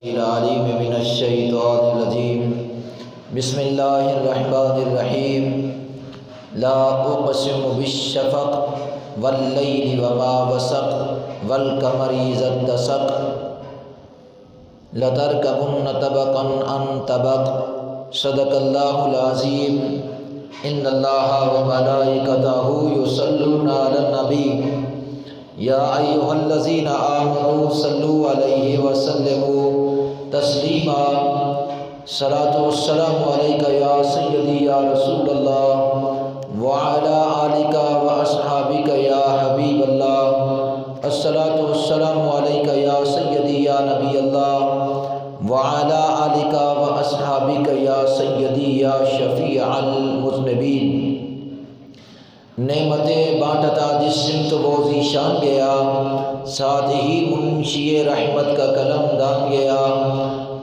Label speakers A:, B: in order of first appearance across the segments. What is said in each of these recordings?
A: العلیم من الشیطان الرجیم بسم اللہ الرحمن الرحیم لا اقسم بالشفق واللیل وما وسق والقمر اذا اتسق لترکبن طبقا عن طبق صدق اللہ العظیم ان اللہ وملائکتہ یصلون علی النبی یا ایھا الذین آمنوا صلوا علیہ وسلموا تسلیما صلاۃ والسلام علیک یا سیدی یا رسول اللہ وعلی آلک واصحابک یا حبیب اللہ الصلاۃ والسلام علیک یا سیدی یا نبی اللہ وعلی آلک واصحابک یا سیدی یا شفیع المذنبین نعمتیں بانٹتا جس سمت بوزی شان گیا ساتھ ہی منشی رحمت کا قلم دان گیا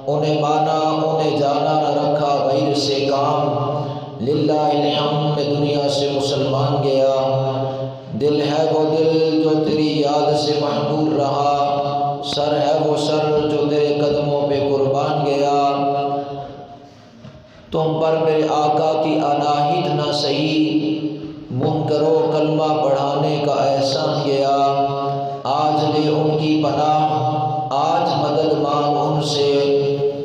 A: انہیں مانا انہیں جانا نہ رکھا غیر سے کام للہ الحمد دنیا سے مسلمان گیا دل ہے وہ دل جو تیری یاد سے محبور رہا سر ہے وہ سر جو تیرے قدموں پہ قربان گیا تم پر میرے آقا کی اناہت نہ سہی منکر و کلمہ پڑھانے کا احسان گیا آج لے ان کی پناہ آج مدد مانگ ان سے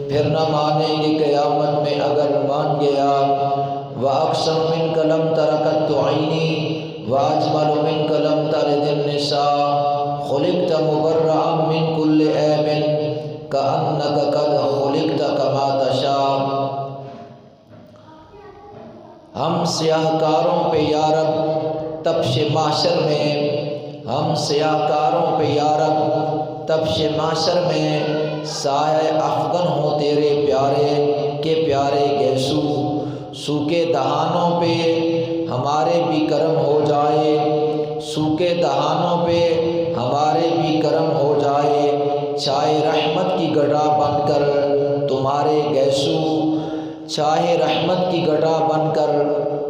A: پھر نہ مانیں گے قیامت میں اگر مان گیا وَأَقْسَمْ مِنْكَ لَمْ تَرَكَتْ عَيْنِي وَأَجْمَلُ مِنْكَ لَمْ تَلِدِ النِّسَاءُ خُلِقْتَ مُبَرَّأً مِنْ كُلِّ عَيْبٍ كَأَنَّكَ قَدْ خُلِقْتَ كَمَا تَشَاءُ ہم سیاہ کاروں پہ یا رب تپش محشر میں ہم سیاہ کاروں پہ یا رب تپش محشر میں سایہ افغن ہو تیرے پیارے کے پیارے گیسو سوکے دہانوں پہ ہمارے بھی کرم ہو جائے سوکے دہانوں پہ ہمارے بھی کرم ہو جائے چاہے رحمت کی گڑھا بن کر تمہارے گیسو چاہے رحمت کی گڑھا بن کر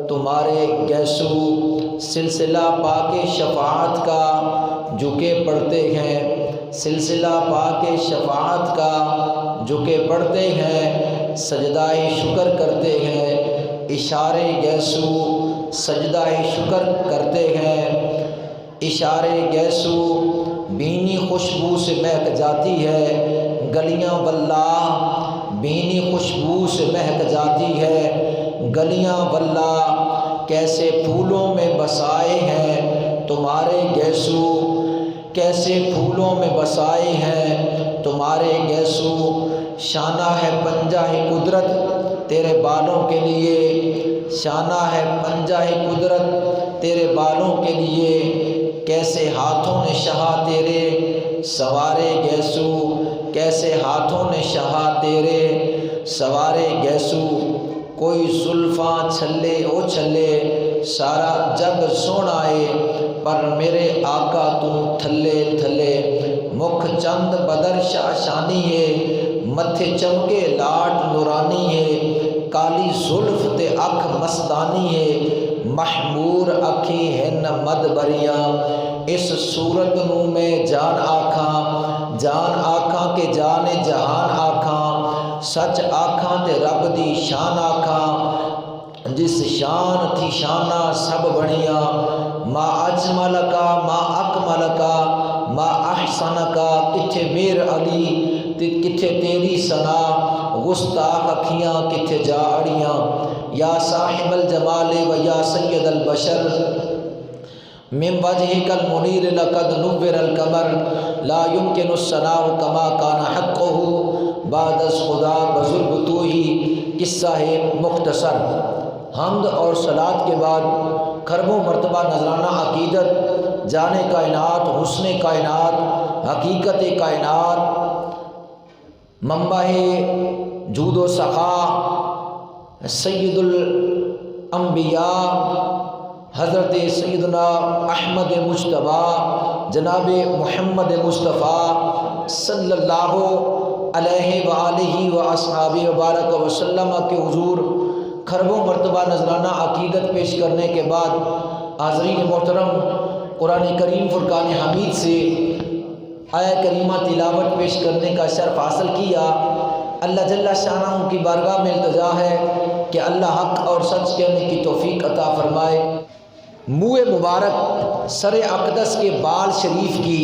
A: تمہارے گیسو سلسلہ پاک شفاعت کا جھکے پڑھتے ہیں سلسلہ پاک شفاعت کا جھکے پڑھتے ہیں سجدہ شکر کرتے ہیں اشارے گیسو سجدہ شکر کرتے ہیں اشارے گیسو بینی خوشبو سے مہک جاتی ہے گلیاں واللہ بینی خوشبو سے مہک جاتی ہے گلیاں واللہ کیسے پھولوں میں بسائے ہیں تمہارے گیسو کیسے پھولوں میں بسائے ہیں تمہارے گیسو شانہ ہے پنجہ قدرت تیرے بالوں کے لیے شانہ ہے پنجہ قدرت تیرے بالوں کے لیے کیسے ہاتھوں نے شہا تیرے سوارے گیسو کیسے ہاتھوں نے شہا تیرے سوارے گیسو کوئی زلفاں چھلے او چھلے سارا جگ سونائے پر میرے آقا تو تھلے تھلے مکھ چند بدر شاشانی ہے متھے چمکے لاٹ نورانی ہے کالی زلف تے اکھ مستانی ہے محمور اکھی ہن مد بریاں اس صورت نو میں جان آکھاں کہ جان جہان آکھاں سچ آکھاں تے رب دی شان آکھاں جس شان تھی شانہ سب بڑھیاں ما اجمل کا ما اکمل کا ما احسن کا کتھے میر علی کتھے تیری ثنا گستاخ اکھیاں کتھے جا اڑیاں یا صاحب الجمال و یا سید البشر من وجهك المنیر لقد نور القمر لا يمكن الثناء كما كان حقه بعد از خدا بزرگ تو ہی قصہ ہے مختصر حمد اور صلات کے بعد کھربوں مرتبہ نذرانہ عقیدت جان کائنات حسن کائنات حقیقت کائنات منبع جود و سخا سید الانبیاء حضرت سیدنا احمد مجتبیٰ جناب محمد مصطفیٰ صلی اللہ علیہ وآلہ وآصحابہ وبارک وسلم کے حضور کھربوں مرتبہ نذرانہ عقیدت پیش کرنے کے بعد حاضرین محترم قرآن کریم فرقان حمید سے آیہ کریمہ تلاوت پیش کرنے کا شرف حاصل کیا۔ اللہ جل شانہ کی بارگاہ میں التجا ہے کہ اللہ حق اور سچ کہنے کی توفیق عطا فرمائے۔ منہ مبارک سر اقدس کے بال شریف کی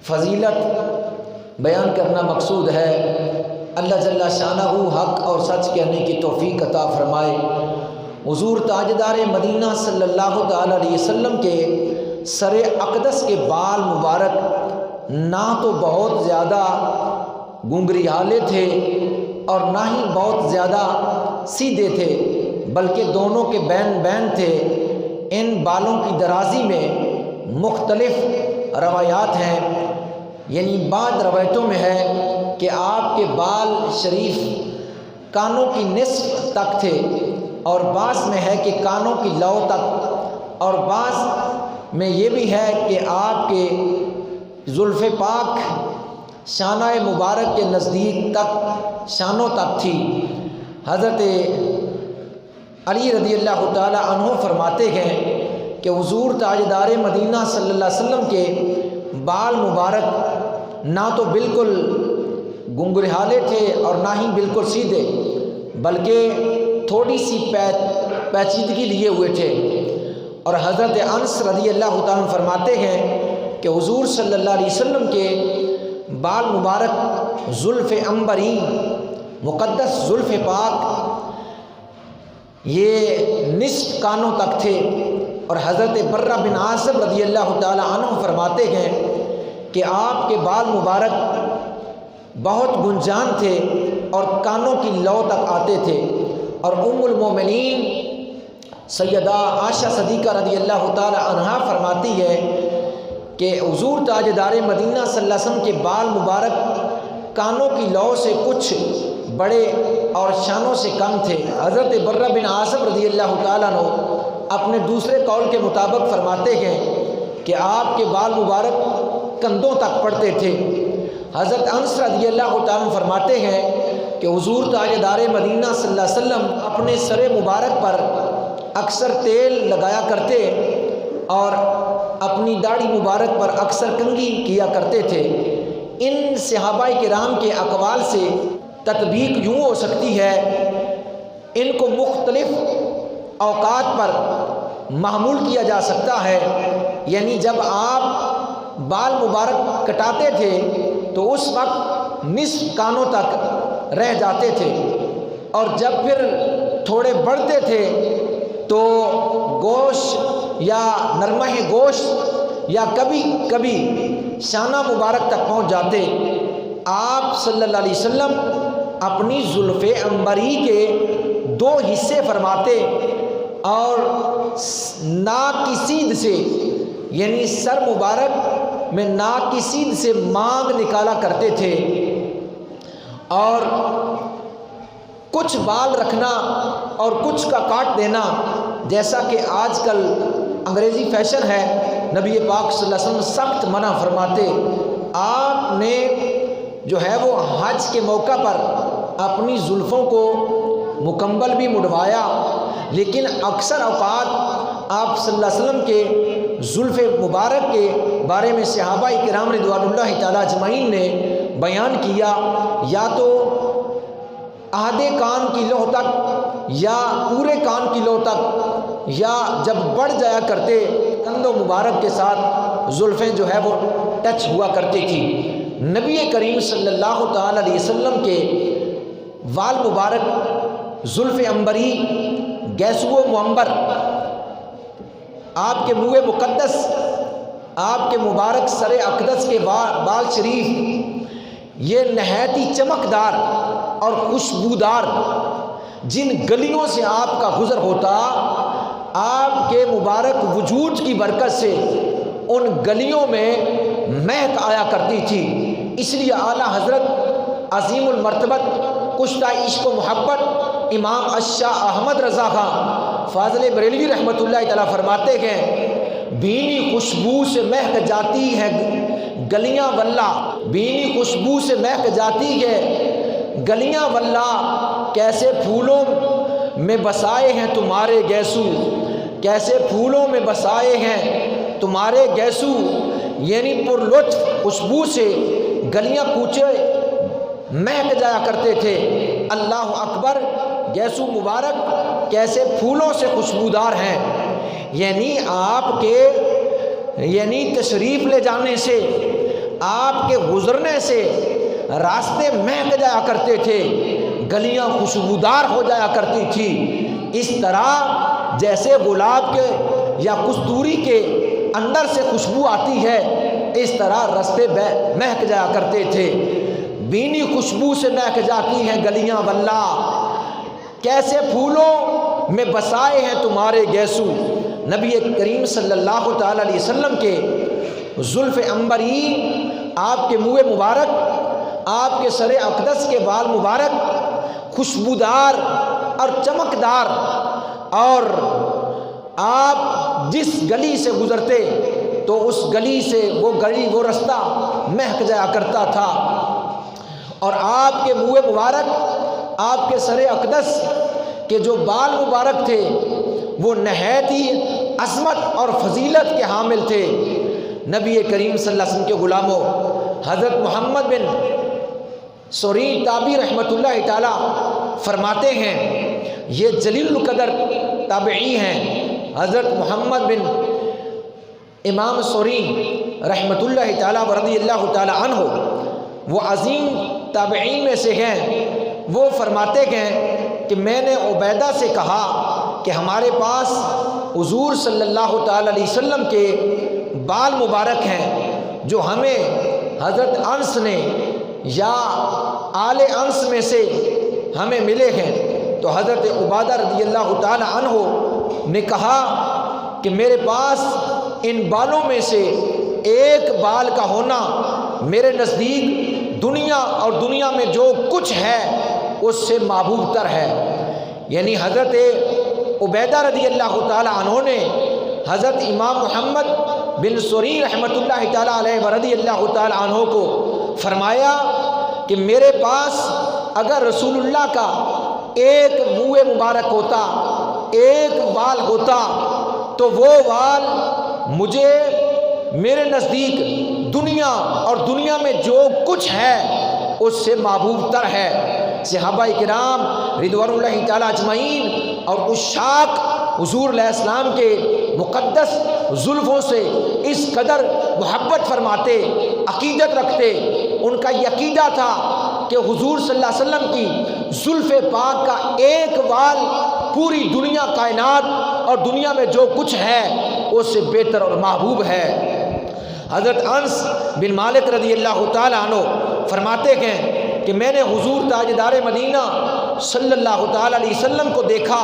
A: فضیلت بیان کرنا مقصود ہے۔ اللہ جل شانہ حق اور سچ کہنے کی توفیق عطا فرمائے۔ حضور تاجدار مدینہ صلی اللہ تعالی علیہ وسلم کے سر اقدس کے بال مبارک نہ تو بہت زیادہ گنگریالے تھے اور نہ ہی بہت زیادہ سیدھے تھے، بلکہ دونوں کے بین بین تھے۔ ان بالوں کی درازی میں مختلف روایات ہیں، یعنی بعض روایتوں میں ہے کہ آپ کے بال شریف کانوں کی نصف تک تھے، اور بعض میں ہے کہ کانوں کی لو تک، اور بعض میں یہ بھی ہے کہ آپ کے زلف پاک شانہ مبارک کے نزدیک تک شانوں تک تھی۔ حضرت علی رضی اللہ تعالی عنہ فرماتے ہیں کہ حضور تاجدار مدینہ صلی اللہ علیہ وسلم کے بال مبارک نہ تو بالکل گنگریالے تھے اور نہ ہی بالکل سیدھے، بلکہ تھوڑی سی پیچیدگی لیے ہوئے تھے۔ اور حضرت انس رضی اللہ تعالیٰ فرماتے ہیں کہ حضور صلی اللہ علیہ وسلم کے بال مبارک زلف عنبری، مقدس زلف پاک، یہ نصف کانوں تک تھے۔ اور حضرت برہ بن عازب رضی اللہ تعالیٰ عنہ فرماتے ہیں کہ آپ کے بال مبارک بہت گنجان تھے اور کانوں کی لو تک آتے تھے۔ اور ام المومنین سیدہ عائشہ صدیقہ رضی اللہ تعالی عنہا فرماتی ہے کہ حضور تاجدار مدینہ صلی اللہ علیہ وسلم کے بال مبارک کانوں کی لو سے کچھ بڑے اور شانوں سے کم تھے۔ حضرت برہ بن عازب رضی اللہ تعالیٰ عنہ اپنے دوسرے قول کے مطابق فرماتے ہیں کہ آپ کے بال مبارک کندھوں تک پڑتے تھے۔ حضرت انس رضی اللہ تعالیٰ فرماتے ہیں کہ حضور تاجدار مدینہ صلی اللہ علیہ وسلم اپنے سر مبارک پر اکثر تیل لگایا کرتے اور اپنی داڑھی مبارک پر اکثر کنگھی کیا کرتے تھے۔ ان صحابہ کرام کے اقوال سے تطبیق یوں ہو سکتی ہے، ان کو مختلف اوقات پر محمول کیا جا سکتا ہے، یعنی جب آپ بال مبارک کٹاتے تھے تو اس وقت نصف کانوں تک رہ جاتے تھے، اور جب پھر تھوڑے بڑھتے تھے تو گوشت یا نرمہ گوشت یا کبھی کبھی شانہ مبارک تک پہنچ جاتے۔ آپ صلی اللہ علیہ وسلم اپنی زلف عنبری کے دو حصے فرماتے اور ناک کی سیدھ سے، یعنی سر مبارک میں ناک کی سیدھ سے مانگ نکالا کرتے تھے، اور کچھ بال رکھنا اور کچھ کا کاٹ دینا، جیسا کہ آج کل انگریزی فیشن ہے، نبی پاک صلی اللہ علیہ وسلم سخت منع فرماتے۔ آپ نے جو ہے وہ حج کے موقع پر اپنی زلفوں کو مکمل بھی مڑوایا، لیکن اکثر اوقات آپ صلی اللہ علیہ وسلم کے زلف مبارک کے بارے میں صحابہ کرام رضوان اللہ تعالیٰ اجمعین نے بیان کیا، یا تو آدھے کان کی لو تک یا پورے کان کی لو تک، یا جب بڑھ جایا کرتے کندھوں مبارک کے ساتھ زلفیں جو ہے وہ ٹچ ہوا کرتی تھی۔ نبی کریم صلی اللہ تعالی علیہ وسلم کے وال مبارک زلف عنبری، گیسو معمبر، آپ کے منہ مقدس، آپ کے مبارک سر اقدس کے بال شریف، یہ نہایت ہی چمکدار اور خوشبودار، جن گلیوں سے آپ کا گزر ہوتا، آپ کے مبارک وجود کی برکت سے ان گلیوں میں مہک آیا کرتی تھی۔ اس لیے اعلیٰ حضرت عظیم المرتبت کشتہ عشق و محبت امام الشاہ احمد رضا خان فاضل بریلوی رحمۃ اللہ تعالیٰ فرماتے ہیں، بھینی خوشبو سے مہک جاتی ہے گلیاں واللہ، بھینی خوشبو سے مہک جاتی ہے گلیاں واللہ، کیسے پھولوں میں بسائے ہیں تمہارے گیسو، کیسے پھولوں میں بسائے ہیں تمہارے گیسو، یعنی پر لطف خوشبو سے گلیاں کوچے مہک جایا کرتے تھے۔ اللہ اکبر، گیسو مبارک کیسے پھولوں سے خوشبودار ہیں، یعنی آپ کے تشریف لے جانے سے، آپ کے گزرنے سے راستے مہک جایا کرتے تھے، گلیاں خوشبودار ہو جایا کرتی تھی۔ اس طرح جیسے گلاب کے یا کستوری کے اندر سے خوشبو آتی ہے، اس طرح راستے مہک جایا کرتے تھے۔ بینی خوشبو سے مہک جاتی ہیں گلیاں واللہ، کیسے پھولوں میں بسائے ہیں تمہارے گیسو۔ نبی کریم صلی اللہ تعالی علیہ وسلم کے زلف عنبری، آپ کے منہ مبارک، آپ کے سر اقدس کے بال مبارک خوشبودار اور چمکدار، اور آپ جس گلی سے گزرتے تو اس گلی سے وہ رستہ مہک جایا کرتا تھا، اور آپ کے منہ مبارک، آپ کے سر اقدس کے جو بال مبارک تھے وہ نہایت ہی عظمت اور فضیلت کے حامل تھے۔ نبی کریم صلی اللہ علیہ وسلم کے غلاموں، حضرت محمد بن سورین تابعی رحمۃ اللہ تعالی فرماتے ہیں، یہ جلیل القدر تابعی ہیں، حضرت محمد بن امام سورین رحمۃ اللہ تعالی ورضی اللہ تعالی عنہ، وہ عظیم تابعین میں سے ہیں۔ وہ فرماتے ہیں کہ میں نے عبیدہ سے کہا کہ ہمارے پاس حضور صلی اللہ تعالی علیہ وسلم کے بال مبارک ہیں جو ہمیں حضرت انس نے یا آل انس میں سے ہمیں ملے ہیں۔ تو حضرت عبادہ رضی اللہ تعالی عنہ نے کہا کہ میرے پاس ان بالوں میں سے ایک بال کا ہونا میرے نزدیک دنیا اور دنیا میں جو کچھ ہے اس سے محبوب تر ہے۔ یعنی حضرت عبیدہ رضی اللہ تعالی عنہ نے حضرت امام محمد بن سورین رحمۃ اللہ تعالی علیہ ورضی اللہ تعالی عنہ کو فرمایا کہ میرے پاس اگر رسول اللہ کا ایک منہ مبارک ہوتا، ایک بال ہوتا، تو وہ بال مجھے میرے نزدیک دنیا اور دنیا میں جو کچھ ہے اس سے محبوب تر ہے۔ صحابہ کرام رضوان اللہ تعالی اجمعین اور عشاق حضور علیہ السلام کے مقدس زلفوں سے اس قدر محبت فرماتے، عقیدت رکھتے، ان کا یہ عقیدہ تھا کہ حضور صلی اللہ علیہ وسلم کی زلف پاک کا ایک بال پوری دنیا کائنات اور دنیا میں جو کچھ ہے اس سے بہتر اور محبوب ہے۔ حضرت انس بن مالک رضی اللہ تعالی عنہ فرماتے ہیں کہ میں نے حضور تاجدار مدینہ صلی اللہ تعالی علیہ وسلم کو دیکھا،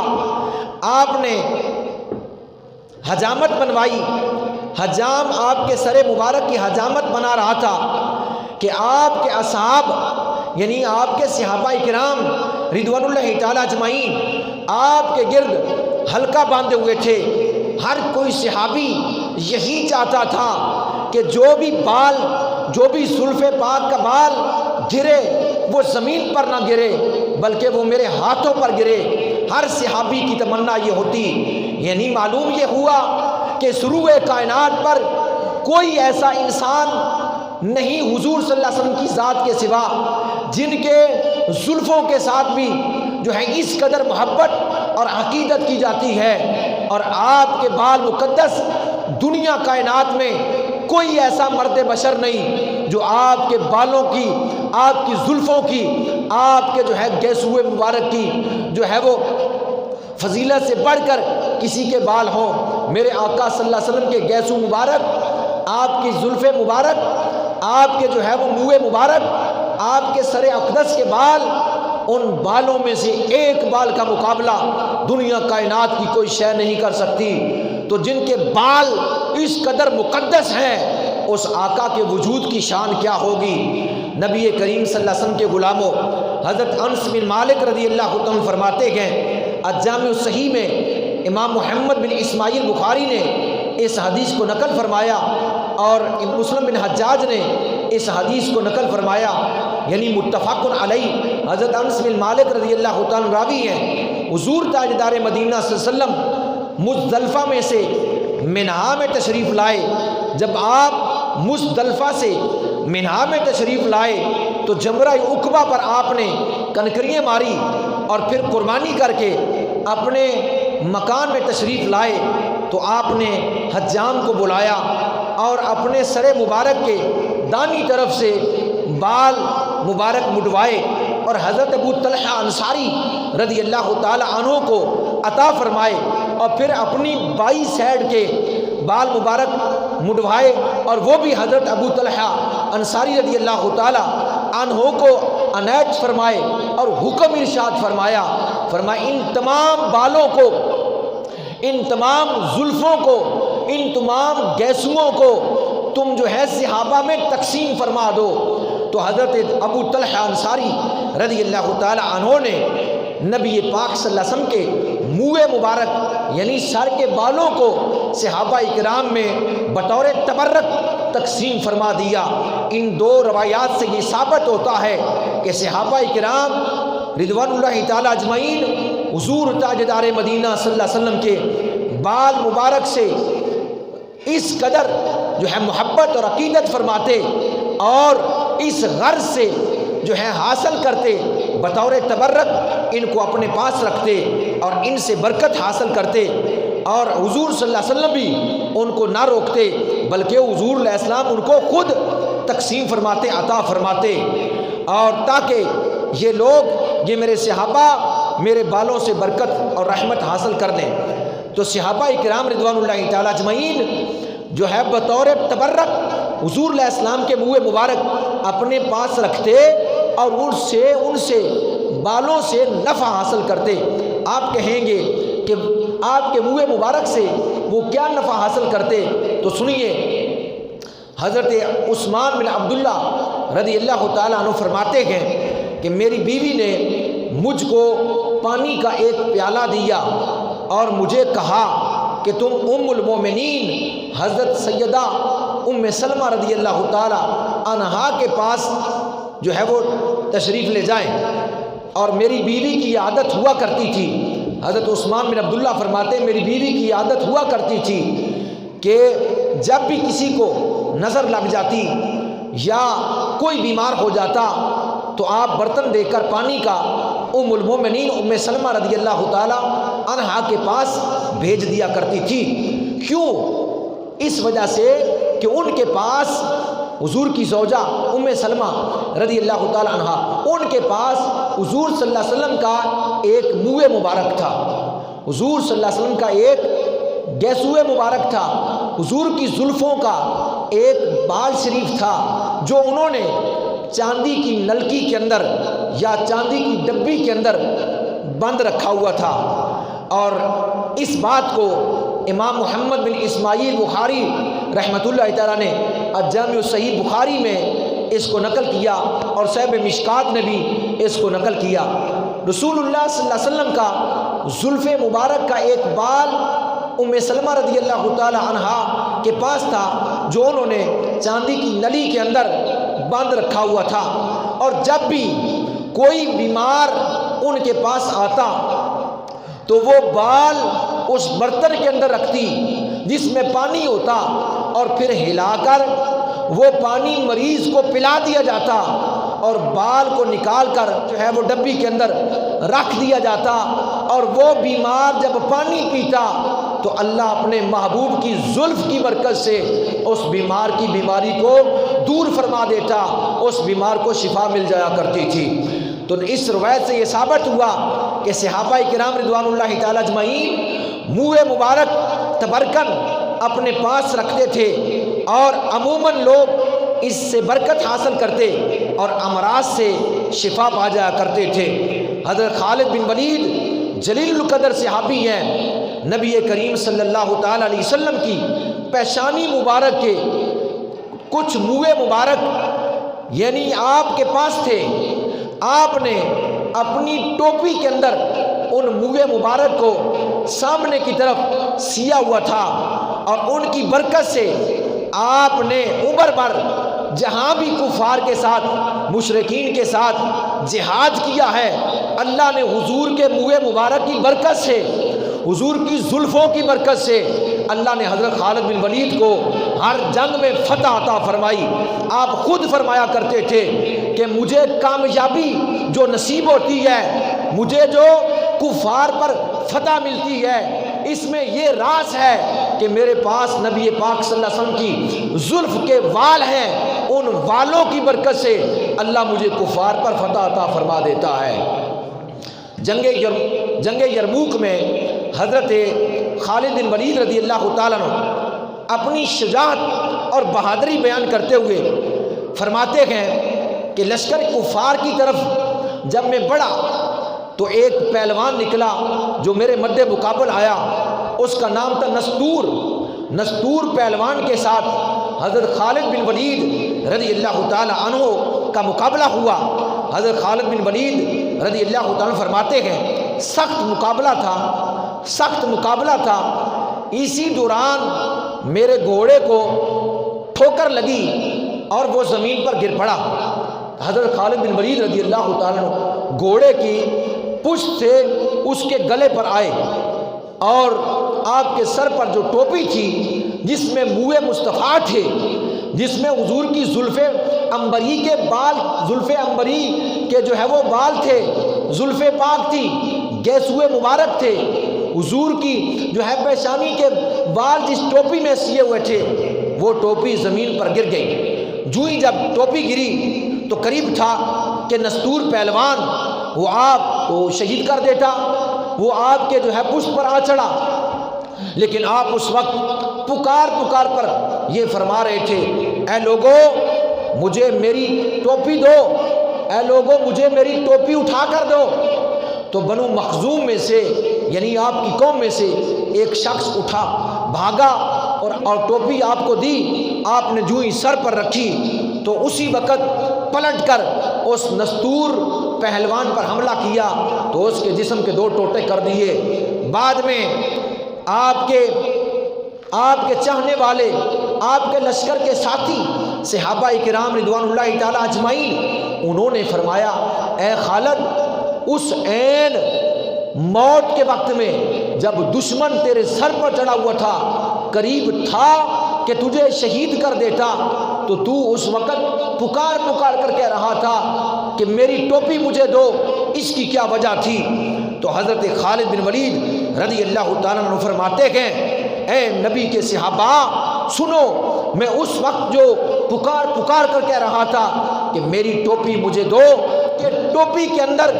A: آپ نے حجامت بنوائی، حجام آپ کے سر مبارک کی حجامت بنا رہا تھا کہ آپ کے اصحاب یعنی آپ کے صحابہ کرام رضوان اللہ تعالی اجمعین آپ کے گرد حلقہ باندھے ہوئے تھے۔ ہر کوئی صحابی یہی چاہتا تھا کہ جو بھی زلف پاک کا بال گرے وہ زمین پر نہ گرے بلکہ وہ میرے ہاتھوں پر گرے۔ ہر صحابی کی تمنا یہ ہوتی، یعنی معلوم یہ ہوا کہ شروع کائنات پر کوئی ایسا انسان نہیں حضور صلی اللہ علیہ وسلم کی ذات کے سوا جن کے زلفوں کے ساتھ بھی جو ہے اس قدر محبت اور عقیدت کی جاتی ہے، اور آپ کے بال مقدس دنیا کائنات میں کوئی ایسا مرد بشر نہیں جو آپ کے بالوں کی، آپ کی زلفوں کی، آپ کے جو ہے گیسوئے مبارک کی جو ہے وہ فضیلت سے بڑھ کر کسی کے بال ہوں۔ میرے آقا صلی اللہ علیہ وسلم کے گیسو مبارک، آپ کی زلف مبارک، آپ کے جو ہے وہ منہ مبارک، آپ کے سر اقدس کے بال، ان بالوں میں سے ایک بال کا مقابلہ دنیا کائنات کی کوئی شے نہیں کر سکتی۔ تو جن کے بال اس قدر مقدس ہیں اس آقا کے وجود کی شان کیا ہوگی۔ نبی کریم صلی اللہ علیہ وسلم کے غلاموں، حضرت انس بن مالک رضی اللہ عنہ فرماتے ہیں، الجامع الصحیح میں امام محمد بن اسماعیل بخاری نے اس حدیث کو نقل فرمایا اور مسلم بن حجاج نے اس حدیث کو نقل فرمایا، یعنی متفق علیہ۔ حضرت انس بن مالک رضی اللہ تعالیٰ راوی ہیں، حضور تاجدار مدینہ صلی اللہ علیہ وسلم مزدلفہ میں سے منہا میں تشریف لائے۔ جب آپ
B: مزدلفہ سے منہا میں تشریف لائے تو جمرہ عقبہ پر آپ نے کنکریاں ماری اور پھر قربانی کر کے اپنے مکان میں تشریف لائے تو آپ نے حجام کو بلایا اور اپنے سر مبارک کے دانی طرف سے بال مبارک مڈوائے اور حضرت ابو طلحہ انصاری رضی اللہ تعالی عنہ کو عطا فرمائے اور پھر اپنی بائی سائڈ کے بال مبارک مڈوائے اور وہ بھی حضرت ابو طلحہ انصاری رضی اللہ تعالی عنہ کو عنایت فرمائے اور حکم ارشاد فرمایا ان تمام بالوں کو، ان تمام زلفوں کو، ان تمام گیسوؤں کو تم جو ہے صحابہ میں تقسیم فرما دو۔ تو حضرت ابو طلحہ انصاری رضی اللہ تعالی عنہ نے نبی پاک صلی اللہ علیہ وسلم کے منہ مبارک یعنی سر کے بالوں کو صحابہ اکرام میں بطور تبرک تقسیم فرما دیا۔ ان دو روایات سے یہ ثابت ہوتا ہے کہ صحابہ اکرام رضوان اللہ تعالی اجمعین حضور تاجدار مدینہ صلی اللہ علیہ وسلم کے بال مبارک سے اس قدر جو ہے محبت اور عقیدت فرماتے اور اس غرض سے جو ہے حاصل کرتے، بطور تبرک ان کو اپنے پاس رکھتے اور ان سے برکت حاصل کرتے، اور حضور صلی اللہ علیہ وسلم بھی ان کو نہ روکتے بلکہ حضور علیہ السلام ان کو خود تقسیم فرماتے، عطا فرماتے، اور تاکہ یہ لوگ، یہ میرے صحابہ میرے بالوں سے برکت اور رحمت حاصل کر دیں۔ تو صحابہ اکرام رضوان اللہ تعالی اجمعین جو ہے بطور تبرک حضور علیہ السلام کے منہ مبارک اپنے پاس رکھتے اور ان سے بالوں سے نفع حاصل کرتے۔ آپ کہیں گے کہ آپ کے منہ مبارک سے وہ کیا نفع حاصل کرتے؟ تو سنیے، حضرت عثمان بن عبداللہ رضی اللہ تعالیٰ عنہ فرماتے ہیں کہ میری بیوی نے مجھ کو پانی کا ایک پیالہ دیا اور مجھے کہا کہ تم ام المومنین حضرت سیدہ ام سلمہ رضی اللہ تعالی عنہا کے پاس جو ہے وہ تشریف لے جائیں۔ اور میری بیوی کی عادت ہوا کرتی تھی، حضرت عثمان بن عبداللہ فرماتے ہیں میری بیوی کی عادت ہوا کرتی تھی کہ جب بھی کسی کو نظر لگ جاتی یا کوئی بیمار ہو جاتا تو آپ برتن دے کر پانی کا ام المومنین ام سلمہ رضی اللہ تعالی عنہا کے پاس بھیج دیا کرتی تھی۔ کیوں؟ اس وجہ سے کہ ان کے پاس حضور کی زوجہ ام سلمہ رضی اللہ تعالی عنہا، ان کے پاس حضور صلی اللہ علیہ وسلم کا ایک منہ مبارک تھا، حضور صلی اللہ علیہ وسلم کا ایک گیسوئے مبارک تھا، حضور کی زلفوں کا ایک بال شریف تھا جو انہوں نے چاندی کی نلکی کے اندر یا چاندی کی ڈبی کے اندر بند رکھا ہوا تھا۔ اور اس بات کو امام محمد بن اسماعیل بخاری رحمۃ اللہ تعالیٰ نے الجامع الصحیح بخاری میں اس کو نقل کیا اور صاحب مشکات نے بھی اس کو نقل کیا۔ رسول اللہ صلی اللہ علیہ وسلم کا زلف مبارک کا ایک بال ام سلمہ رضی اللہ تعالی عنہا کے پاس تھا جو انہوں نے چاندی کی نلی کے اندر بند رکھا ہوا تھا، اور جب بھی کوئی بیمار ان کے پاس آتا تو وہ بال اس برتن کے اندر رکھتی جس میں پانی ہوتا اور پھر ہلا کر وہ پانی مریض کو پلا دیا جاتا اور بال کو نکال کر جو ہے وہ ڈبی کے اندر رکھ دیا جاتا، اور وہ بیمار جب پانی پیتا تو اللہ اپنے محبوب کی زلف کی برکت سے اس بیمار کی بیماری کو دور فرما دیتا، اس بیمار کو شفا مل جایا کرتی تھی۔ تو اس روایت سے یہ ثابت ہوا کہ صحابہ کرام رضوان اللہ تعالی اجمعین منہ مبارک تبرکن اپنے پاس رکھتے تھے اور عموماً لوگ اس سے برکت حاصل کرتے اور امراض سے شفا پا جایا کرتے تھے۔ حضرت خالد بن ولید جلیل القدر صحابی ہیں، نبی کریم صلی اللہ تعالی علیہ وسلم کی پیشانی مبارک کے کچھ منہ مبارک یعنی آپ کے پاس تھے، آپ نے اپنی ٹوپی کے اندر ان منہ مبارک کو سامنے کی طرف سیا ہوا تھا، اور ان کی برکت سے آپ نے عمر بھر جہاں بھی کفار کے ساتھ مشرکین کے ساتھ جہاد کیا ہے، اللہ نے حضور کے منہ مبارک کی برکت سے، حضور کی زلفوں کی برکت سے اللہ نے حضرت خالد بن ولید کو ہر جنگ میں فتح عطا فرمائی۔ آپ خود فرمایا کرتے تھے کہ مجھے کامیابی جو نصیب ہوتی ہے، مجھے جو کفار پر فتح ملتی ہے، اس میں یہ راز ہے کہ میرے پاس نبی پاک صلی اللہ علیہ وسلم کی زلف کے وال ہیں، ان والوں کی برکت سے اللہ مجھے کفار پر فتح عطا فرما دیتا ہے۔ جنگ یرموک میں حضرت خالد بن ولید رضی اللہ تعالیٰ عنہ اپنی شجاعت اور بہادری بیان کرتے ہوئے فرماتے ہیں کہ لشکر کفار کی طرف جب میں بڑھا تو ایک پہلوان نکلا جو میرے مد مقابل آیا، اس کا نام تھا نستور۔ نستور پہلوان کے ساتھ حضرت خالد بن ولید رضی اللہ تعالی عنہ کا مقابلہ ہوا۔ حضرت خالد بن ولید رضی اللہ تعالیٰ عنہ فرماتے ہیں سخت مقابلہ تھا۔ اسی دوران میرے گھوڑے کو ٹھوکر لگی اور وہ زمین پر گر پڑا۔ حضرت خالد بن ولید رضی اللہ تعالیٰ عنہ گھوڑے کی پشت سے اس کے گلے پر آئے اور آپ کے سر پر جو ٹوپی تھی جس میں موئے مصطفیٰ تھے، جس میں حضور کی زلف عنبری کے بال، زلف عنبری کے جو ہے وہ بال تھے، زلف پاک تھی، گیسوئے مبارک تھے، حضور کی جو ہے پیشانی کے بال جس ٹوپی میں سیے ہوئے تھے، وہ ٹوپی زمین پر گر گئی۔ جو ہی جب ٹوپی گری تو قریب تھا کہ نستور پہلوان وہ آپ کو شہید کر دیتا، وہ آپ کے جو ہے پشت پر آ چڑھا، لیکن آپ اس وقت پکار پر یہ فرما رہے تھے، اے لوگو مجھے میری ٹوپی دو، اے لوگو مجھے میری ٹوپی اٹھا کر دو۔ تو بنو مخزوم میں سے یعنی آپ کی قوم میں سے ایک شخص اٹھا، بھاگا اور ٹوپی آپ کو دی۔ آپ نے جو ہی سر پر رکھی تو اسی وقت پلٹ کر اس نستور پہلوان پر حملہ کیا تو اس کے جسم کے 2 ٹوٹے کر دیے۔ بعد میں آپ کے چاہنے والے، آپ کے لشکر کے ساتھی صحابہ کرام رضوان اللہ تعالی اجمعین، انہوں نے فرمایا اے خالد، اس عین موت کے وقت میں جب دشمن تیرے سر پر چڑھا ہوا تھا، قریب تھا کہ تجھے شہید کر دیتا، تو اس وقت پکار کر کہہ رہا تھا کہ میری ٹوپی مجھے دو، اس کی کیا وجہ تھی؟ تو حضرت خالد بن ولید رضی اللہ تعالیٰ عنہ فرماتے ہیں اے نبی کے صحابہ سنو، میں اس وقت جو پکار کر کہہ رہا تھا کہ میری ٹوپی مجھے دو، کہ ٹوپی کے اندر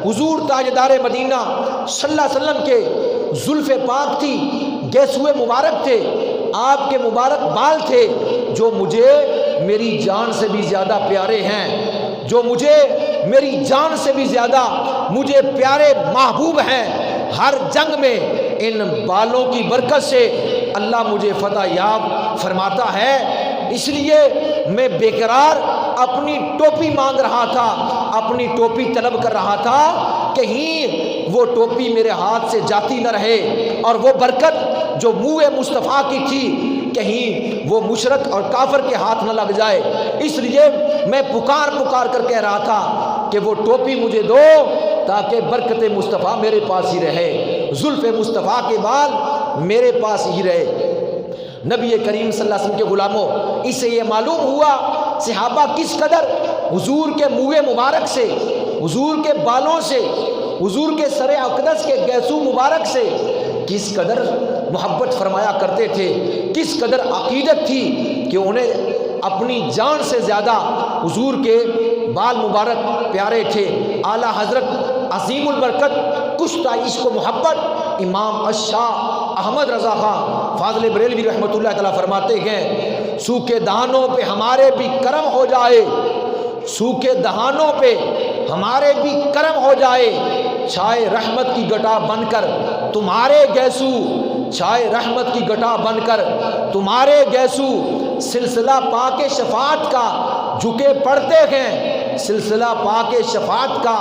B: حضور تاجدار مدینہ صلی اللہ علیہ وسلم کے زلف پاک تھی، گیسوئے مبارک تھے، آپ کے مبارک بال تھے جو مجھے میری جان سے بھی زیادہ پیارے ہیں، جو مجھے میری جان سے بھی زیادہ مجھے پیارے محبوب ہیں۔ ہر جنگ میں ان بالوں کی برکت سے اللہ مجھے فتح یاب فرماتا ہے، اس لیے میں بے قرار اپنی ٹوپی مانگ رہا تھا، اپنی ٹوپی طلب کر رہا تھا، کہیں وہ ٹوپی میرے ہاتھ سے جاتی نہ رہے اور وہ برکت جو منہ مصطفیٰ کی تھی کہیں وہ مشرک اور کافر کے ہاتھ نہ لگ جائے، اس لیے میں پکار کر کہہ رہا تھا کہ وہ ٹوپی مجھے دو تاکہ برکت مصطفیٰ میرے پاس ہی رہے، زلف مصطفیٰ کے بال میرے پاس ہی رہے۔ نبی کریم صلی اللہ علیہ وسلم کے غلاموں، اس سے یہ معلوم ہوا صحابہ کس قدر حضور کے منہ مبارک سے، حضور کے بالوں سے، حضور کے سر اقدس کے گیسو مبارک سے کس قدر محبت فرمایا کرتے تھے، کس قدر عقیدت تھی کہ انہیں اپنی جان سے زیادہ حضور کے بال مبارک پیارے تھے۔ اعلیٰ حضرت عظیم البرکت کشتہ عشق و محبت امام الشاہ احمد رضا خان فاضل بریلوی رحمۃ اللہ تعالیٰ فرماتے ہیں سوکھے دہانوں پہ ہمارے بھی کرم ہو جائے، سوکھے دہانوں پہ ہمارے بھی کرم ہو جائے، چھائے رحمت کی گٹا بن کر تمہارے گیسو، چھائے رحمت کی گٹا بن کر تمہارے گیسو، سلسلہ پاک شفاعت کا جھکے پڑتے ہیں، سلسلہ پاک شفاعت کا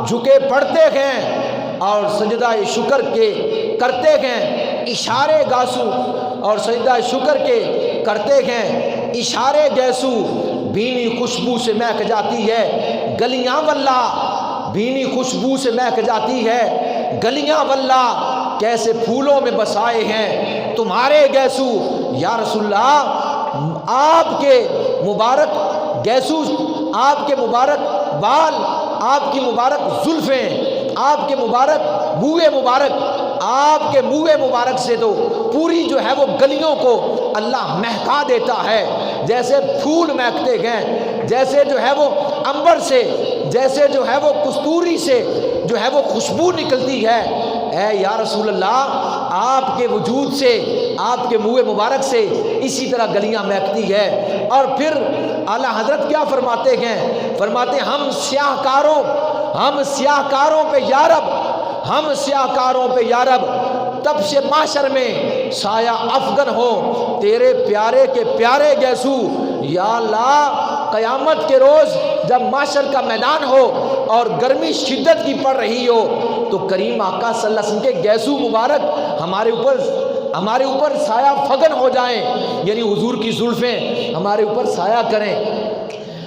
B: جھکے پڑتے ہیں اور سجدہ شکر کے کرتے ہیں اشارے گاسو، اور سجدہ شکر کے کرتے ہیں اشارے گیسو، بینی خوشبو سے مہک جاتی ہے گلیاں واللہ، بینی خوشبو سے مہک جاتی ہے گلیاں واللہ، کیسے پھولوں میں بسائے ہیں تمہارے گیسو۔ یا رسول اللہ آپ کے مبارک گیسو، آپ کے مبارک بال، آپ کی مبارک زلفیں، آپ کے مبارک منہ مبارک، آپ کے منہ مبارک سے تو پوری جو ہے وہ گلیوں کو اللہ مہکا دیتا ہے، جیسے پھول مہکتے گئے، جیسے جو ہے وہ عنبر سے، جیسے جو ہے وہ کستوری سے جو ہے وہ خوشبو نکلتی ہے۔ اے یا رسول اللہ، آپ کے وجود سے، آپ کے منہ مبارک سے اسی طرح گلیاں مہکتی ہے۔ اور پھر اعلیٰ حضرت کیا فرماتے ہیں؟ فرماتے ہم سیاہ کاروں پہ یا رب، ہم سیاہ کاروں پہ یا رب تبش محشر میں سایہ افغن ہو تیرے پیارے کے پیارے گیسو۔ یا اللہ، قیامت کے روز جب محشر کا میدان ہو اور گرمی شدت کی پڑ رہی ہو تو کریم آقا صلی اللہ علیہ وسلم کے گیسو مبارک ہمارے اوپر سایہ فگن ہو جائیں، یعنی حضور کی زلفیں ہمارے اوپر سایہ کریں،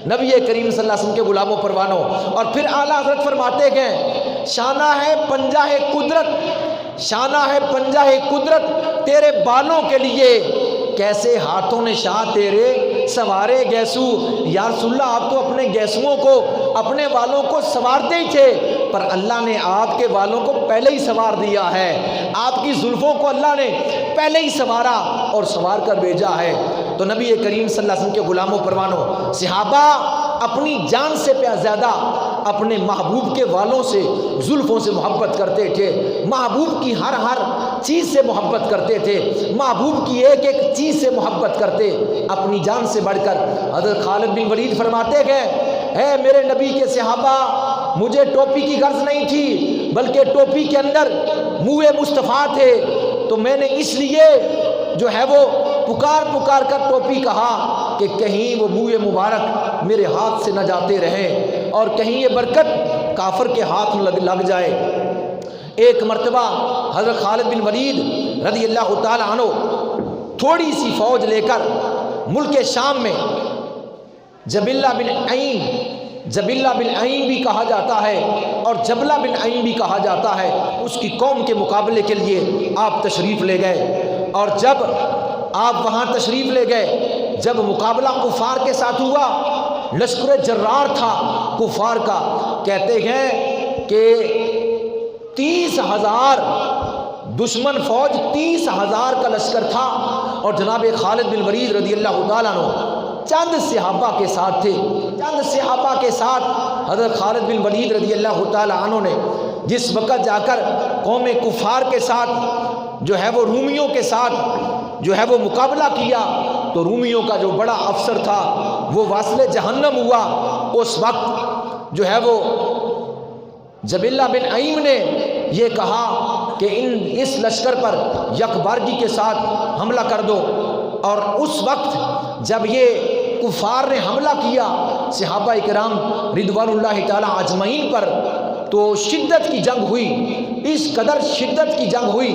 B: نبی کریم صلی اللہ علیہ وسلم کے غلاموں پروانوں۔ اور پھر اعلیٰ حضرت فرماتے گئے شانہ ہے پنجہ قدرت تیرے بالوں کے لیے، کیسے ہاتھوں نے شاہ تیرے سوارے گیسو۔ یا رسول اللہ، آپ تو اپنے گیسوؤں کو، اپنے والوں کو سوارتے ہی تھے، پر اللہ نے آپ کے والوں کو پہلے ہی سوار دیا ہے، آپ کی زلفوں کو اللہ نے پہلے ہی سوارا اور سوار کر بھیجا ہے۔ تو نبی کریم صلی اللہ علیہ وسلم کے غلاموں پروانوں، صحابہ اپنی جان سے زیادہ اپنے محبوب کے والوں سے، زلفوں سے محبت کرتے تھے، محبوب کی ہر چیز سے محبت کرتے تھے، محبوب کی ایک ایک چیز سے محبت کرتے، اپنی جان سے بڑھ کر۔ حضرت خالد بن ولید فرماتے گئے اے میرے نبی کے صحابہ، مجھے ٹوپی کی غرض نہیں تھی، بلکہ ٹوپی کے اندر منہ مصطفیٰ تھے، تو میں نے اس لیے جو ہے وہ پکار کر ٹوپی کہا کہ کہیں وہ منہ مبارک میرے ہاتھ سے نہ جاتے رہیں اور کہیں یہ برکت کافر کے ہاتھ لگ جائے۔ ایک مرتبہ حضرت خالد بن ولید رضی اللہ تعالی عنہ تھوڑی سی فوج لے کر ملک شام میں جبلہ بن عین بھی کہا جاتا ہے اور جبلہ بن عین بھی کہا جاتا ہے، اس کی قوم کے مقابلے کے لیے آپ تشریف لے گئے۔ اور جب آپ وہاں تشریف لے گئے، جب مقابلہ کفار کے ساتھ ہوا، لشکر جرار تھا کفار کا، کہتے ہیں کہ 30,000 دشمن فوج، 30,000 کا لشکر تھا، اور جناب خالد بن ولید رضی اللہ تعالیٰ عنہ چند صحابہ کے ساتھ تھے۔ چند صحابہ کے ساتھ حضرت خالد بن ولید رضی اللہ تعالیٰ عنہ نے جس وقت جا کر قوم کفار کے ساتھ جو ہے وہ رومیوں کے ساتھ جو ہے وہ مقابلہ کیا، تو رومیوں کا جو بڑا افسر تھا وہ واصل جہنم ہوا۔ اس وقت جو ہے وہ جبلہ بن عیم نے یہ کہا کہ اس لشکر پر یکبارگی کے ساتھ حملہ کر دو۔ اور اس وقت جب یہ کفار نے حملہ کیا صحابہ کرام رضوان اللہ تعالی اجمعین پر، تو شدت کی جنگ ہوئی، اس قدر شدت کی جنگ ہوئی،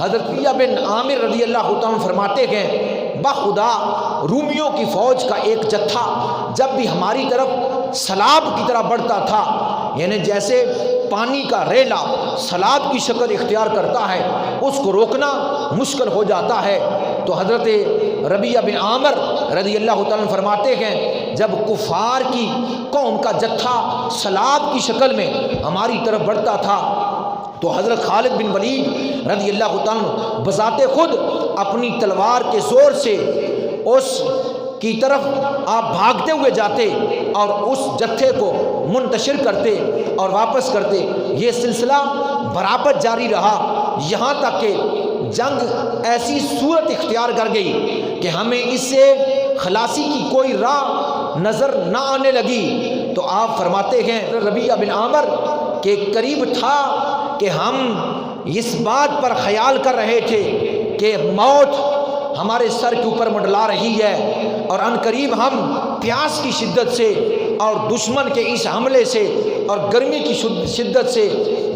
B: حضرت بن عامر رضی اللہ عنہ فرماتے ہیں بخدا رومیوں کی فوج کا ایک جتھا جب بھی ہماری طرف سیلاب کی طرح بڑھتا تھا، یعنی جیسے پانی کا ریلا سیلاب کی شکل اختیار کرتا ہے، اس کو روکنا مشکل ہو جاتا ہے۔ تو حضرت ربیعہ بن عامر رضی اللہ تعالیٰ فرماتے ہیں جب کفار کی قوم کا جتھا سیلاب کی شکل میں ہماری طرف بڑھتا تھا تو حضرت خالد بن ولید رضی اللہ تعالیٰ بذات خود اپنی تلوار کے زور سے اس کی طرف آپ بھاگتے ہوئے جاتے اور اس جتھے کو منتشر کرتے اور واپس کرتے۔ یہ سلسلہ برابر جاری رہا، یہاں تک کہ جنگ ایسی صورت اختیار کر گئی کہ ہمیں اس سے خلاصی کی کوئی راہ نظر نہ آنے لگی۔ تو آپ فرماتے ہیں ربیعہ بن عامر کے قریب تھا کہ ہم اس بات پر خیال کر رہے تھے کہ موت ہمارے سر کے اوپر منڈلا رہی ہے، اور ان قریب ہم پیاس کی شدت سے اور دشمن کے اس حملے سے اور گرمی کی شدت سے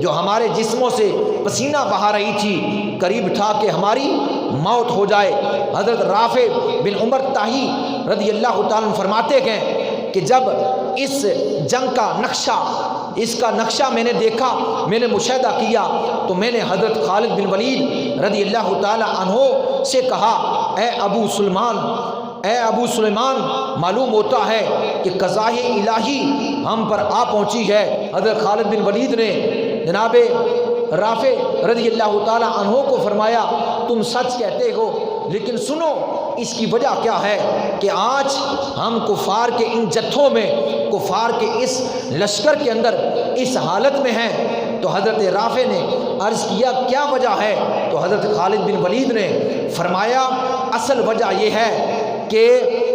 B: جو ہمارے جسموں سے پسینہ بہا رہی تھی، قریب تھا کہ ہماری موت ہو جائے۔ حضرت رافع بن عمر طاہی رضی اللہ تعالیٰ فرماتے ہیں کہ جب اس جنگ کا نقشہ، اس کا نقشہ میں نے دیکھا، میں نے مشاہدہ کیا، تو میں نے حضرت خالد بن ولید رضی اللہ تعالیٰ عنہ سے کہا اے ابو سلمان، اے ابو سلیمان معلوم ہوتا ہے کہ قضاء الہی ہم پر آ پہنچی ہے۔ حضرت خالد بن ولید نے جناب رافع رضی اللہ تعالیٰ عنہ کو فرمایا تم سچ کہتے ہو، لیکن سنو اس کی وجہ کیا ہے کہ آج ہم کفار کے ان جتھوں میں، کفار کے اس لشکر کے اندر اس حالت میں ہیں۔ تو حضرت رافع نے عرض کیا کیا وجہ ہے؟ تو حضرت خالد بن ولید نے فرمایا اصل وجہ یہ ہے کہ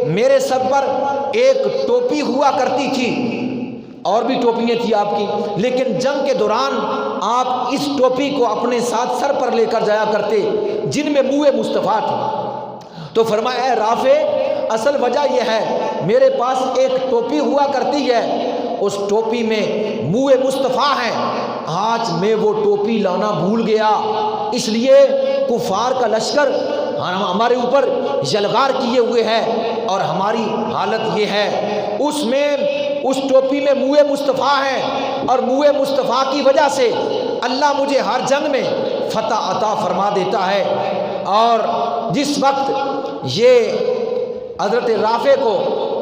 B: میرے سر پر ایک ٹوپی ہوا کرتی تھی، اور بھی ٹوپیاں تھیں آپ کی، لیکن جنگ کے دوران آپ اس ٹوپی کو اپنے ساتھ سر پر لے کر جایا کرتے جن میں منہ مصطفیٰ تھا۔ تو فرمایا اے رافع اصل وجہ یہ ہے میرے پاس ایک ٹوپی ہوا کرتی ہے، اس ٹوپی میں منہ مصطفیٰ ہے، آج میں وہ ٹوپی لانا بھول گیا، اس لیے کفار کا لشکر ہمارے اوپر یلغار کیے ہوئے ہے اور ہماری حالت یہ ہے۔ اس میں اس ٹوپی میں منہ مصطفیٰ ہے، اور منہ مصطفیٰ کی وجہ سے اللہ مجھے ہر جنگ میں فتح عطا فرما دیتا ہے۔ اور جس وقت یہ حضرت رافع کو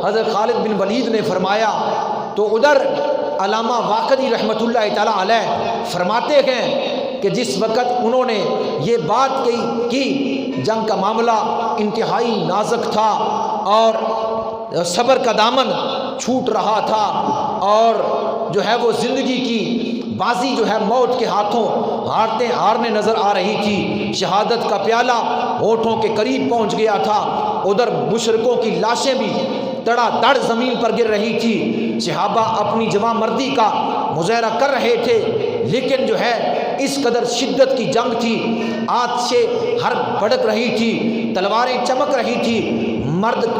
B: حضرت خالد بن ولید نے فرمایا تو ادھر علامہ واقدی رحمۃ اللہ تعالیٰ علیہ فرماتے ہیں کہ جس وقت انہوں نے یہ بات کی جنگ کا معاملہ انتہائی نازک تھا اور صبر کا دامن چھوٹ رہا تھا، اور جو ہے وہ زندگی کی بازی جو ہے موت کے ہاتھوں ہارنے نظر آ رہی تھی، شہادت کا پیالہ ہونٹوں کے قریب پہنچ گیا تھا، ادھر مشرکوں کی لاشیں بھی تڑا تڑ زمین پر گر رہی تھی، صحابہ اپنی جواں مردی کا مظاہرہ کر رہے تھے، لیکن جو ہے اس قدر شدت کی جنگ تھی، آتشیں ہر بھڑک رہی تھی، تلواریں چمک رہی تھی،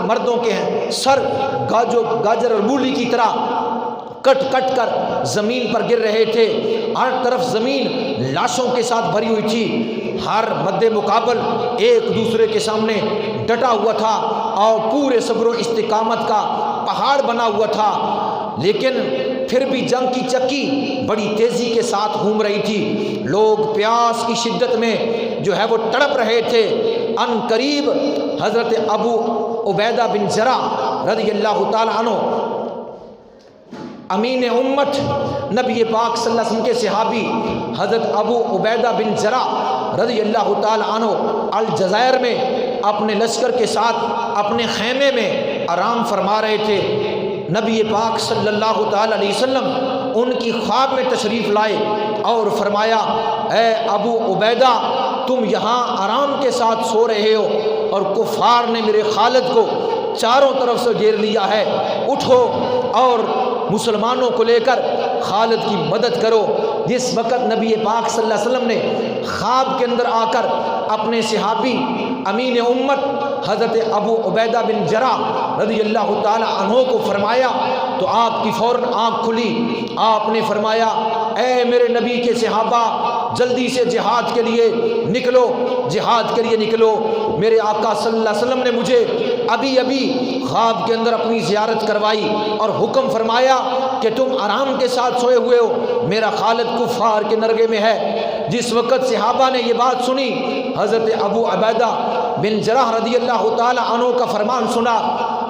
B: مردوں کے سر گاجر اور مولی کی طرح کٹ کٹ کر زمین پر گر رہے تھے، ہر طرف زمین لاشوں کے ساتھ بھری ہوئی تھی، ہر مد مقابل ایک دوسرے کے سامنے ڈٹا ہوا تھا اور پورے صبر و استقامت کا پہاڑ بنا ہوا تھا، لیکن پھر بھی جنگ کی چکی بڑی تیزی کے ساتھ گھوم رہی تھی، لوگ پیاس کی شدت میں جو ہے وہ تڑپ رہے تھے۔ ان قریب حضرت ابو عبیدہ بن جراح رضی اللہ تعالیٰ عنہ امین امت نبی پاک صلی اللہ علیہ وسلم کے صحابی حضرت ابو عبیدہ بن جراح رضی اللہ تعالی عنہ الجزائر میں اپنے لشکر کے ساتھ اپنے خیمے میں آرام فرما رہے تھے۔ نبی پاک صلی اللہ تعالی علیہ وسلم ان کی خواب میں تشریف لائے اور فرمایا اے ابو عبیدہ تم یہاں آرام کے ساتھ سو رہے ہو اور کفار نے میرے خالد کو چاروں طرف سے گھیر لیا ہے، اٹھو اور مسلمانوں کو لے کر خالد کی مدد کرو۔ جس وقت نبی پاک صلی اللہ علیہ وسلم نے خواب کے اندر آ کر اپنے صحابی امین امت حضرت ابو عبیدہ بن جراح رضی اللہ تعالی عنہ کو فرمایا تو آپ کی فوراً آنکھ کھلی، آپ نے فرمایا اے میرے نبی کے صحابہ جلدی سے جہاد کے لیے نکلو، جہاد کے لیے نکلو۔ میرے آقا صلی اللہ علیہ وسلم نے مجھے ابھی خواب کے اندر اپنی زیارت کروائی اور حکم فرمایا کہ تم آرام کے ساتھ سوئے ہوئے ہو، میرا خالد کفار کے نرغے میں ہے۔ جس وقت صحابہ نے یہ بات سنی، حضرت ابو عبیدہ بن جراح رضی اللہ تعالی عنہ کا فرمان سنا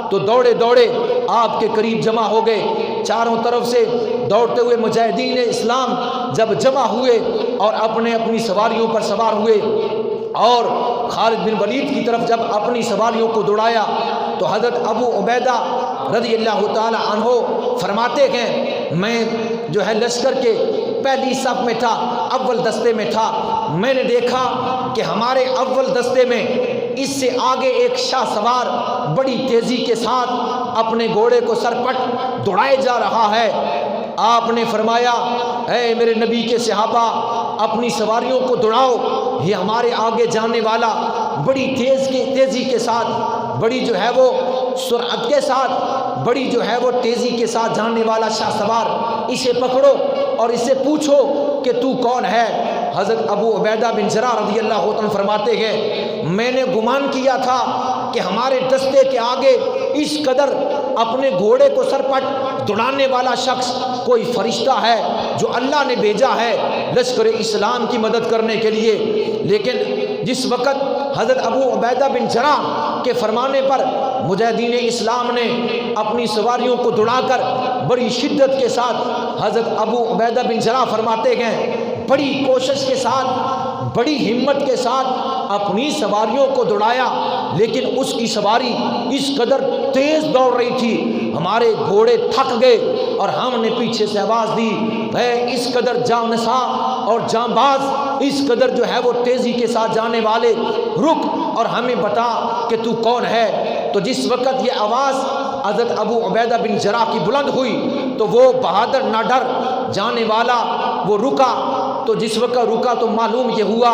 B: تو دوڑے دوڑے آپ کے قریب جمع ہو گئے۔ چاروں طرف سے دوڑتے ہوئے مجاہدین اسلام جب جمع ہوئے اور اپنی سواریوں پر سوار ہوئے اور خالد بن ولید کی طرف جب اپنی سواریوں کو دوڑایا تو حضرت ابو عبیدہ رضی اللہ تعالی عنہ فرماتے ہیں میں جو ہے لشکر کے پہلی صف میں تھا، اول دستے میں تھا، میں نے دیکھا کہ ہمارے اول دستے میں اس سے آگے ایک شاہ سوار بڑی تیزی کے ساتھ اپنے گھوڑے کو سرپٹ دوڑائے جا رہا ہے۔ آپ نے فرمایا اے میرے نبی کے صحابہ اپنی سواریوں کو دوڑاؤ، یہ ہمارے آگے جانے والا بڑی تیزی کے ساتھ، بڑی جو ہے وہ سرعت کے ساتھ، بڑی جو ہے وہ تیزی کے ساتھ جاننے والا شاہ سوار، اسے پکڑو اور اسے پوچھو کہ تو کون ہے۔ حضرت ابو عبیدہ بن جراح رضی اللہ عنہ فرماتے ہیں میں نے گمان کیا تھا کہ ہمارے دستے کے آگے اس قدر اپنے گھوڑے کو سرپٹ دوڑانے والا شخص کوئی فرشتہ ہے جو اللہ نے بھیجا ہے لشکر اسلام کی مدد کرنے کے لیے، لیکن جس وقت حضرت ابو عبیدہ بن جراح کے فرمانے پر مجاہدین اسلام نے اپنی سواریوں کو دوڑا کر بڑی شدت کے ساتھ، حضرت ابو عبیدہ بن جراح فرماتے ہیں بڑی کوشش کے ساتھ، بڑی ہمت کے ساتھ اپنی سواریوں کو دوڑایا، لیکن اس کی سواری اس قدر تیز دوڑ رہی تھی، ہمارے گھوڑے تھک گئے اور ہم نے پیچھے سے آواز دی، اے اس قدر جاں اور جاں باز، اس قدر جو ہے وہ تیزی کے ساتھ جانے والے، رک اور ہمیں بتا کہ تو کون ہے۔ تو جس وقت یہ آواز حضرت ابو عبیدہ بن جراح کی بلند ہوئی تو وہ بہادر نہ ڈر جانے والا وہ رکا۔ تو جس وقت رکا تو معلوم یہ ہوا،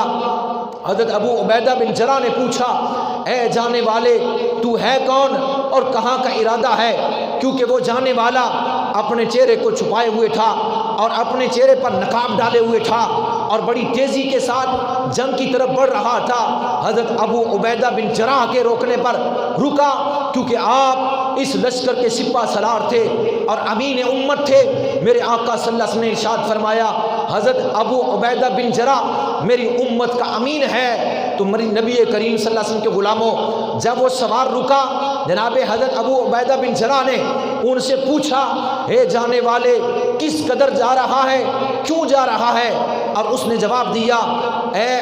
B: حضرت ابو عبیدہ بن جراح نے پوچھا، اے جانے والے تو ہے کون اور کہاں کا ارادہ ہے؟ کیونکہ وہ جانے والا اپنے چہرے کو چھپائے ہوئے تھا اور اپنے چہرے پر نقاب ڈالے ہوئے تھا اور بڑی تیزی کے ساتھ جنگ کی طرف بڑھ رہا تھا۔ حضرت ابو عبیدہ بن جراح کے روکنے پر رکا، کیونکہ آپ اس لشکر کے سپہ سالار تھے اور امین امت تھے۔ میرے آقا صلی اللہ علیہ وسلم نے ارشاد فرمایا، حضرت ابو عبیدہ بن جراح میری امت کا امین ہے۔ تو میری نبی کریم صلی اللہ علیہ وسلم کے غلاموں، جب وہ سوار رکا، جناب حضرت ابو عبیدہ بن جراح نے ان سے پوچھا، اے جانے والے کس قدر جا رہا ہے، کیوں جا رہا ہے؟ اور اس نے جواب دیا، اے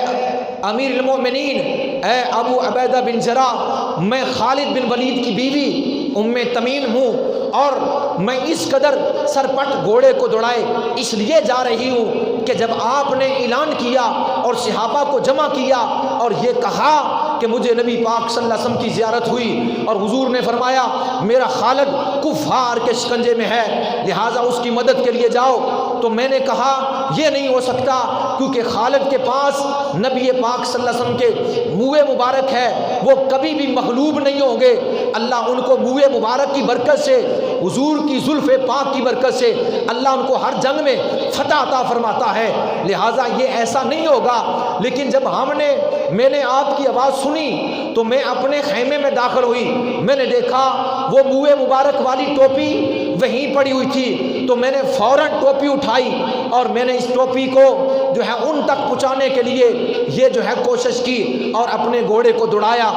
B: امیر المومنین، اے ابو عبیدہ بن جراح، میں خالد بن ولید کی بیوی ام تمیم ہوں اور میں اس قدر سرپٹ گھوڑے کو دوڑائے اس لیے جا رہی ہوں کہ جب آپ نے اعلان کیا اور صحابہ کو جمع کیا اور یہ کہا کہ مجھے نبی پاک صلی اللہ علیہ وسلم کی زیارت ہوئی اور حضور نے فرمایا میرا خالد کفار کے شکنجے میں ہے، لہٰذا اس کی مدد کے لیے جاؤ، تو میں نے کہا یہ نہیں ہو سکتا، کیونکہ خالد کے پاس نبی پاک صلی اللہ علیہ وسلم کے منہ مبارک ہے، وہ کبھی بھی مغلوب نہیں ہوں گے، اللہ ان کو منہ مبارک کی برکت سے، حضور کی زلف پاک کی برکت سے اللہ ان کو ہر جنگ میں فتح عطا فرماتا ہے، لہٰذا یہ ایسا نہیں ہوگا۔ لیکن جب میں نے آپ کی آواز سنی تو میں اپنے خیمے میں داخل ہوئی، میں نے دیکھا وہ منہ مبارک والی ٹوپی وہیں پڑی ہوئی تھی، تو میں نے فوراً ٹوپی اٹھائی اور میں نے اس ٹوپی کو جو ہے ان تک پہنچانے کے لیے یہ جو ہے کوشش کی اور اپنے گھوڑے کو دوڑایا۔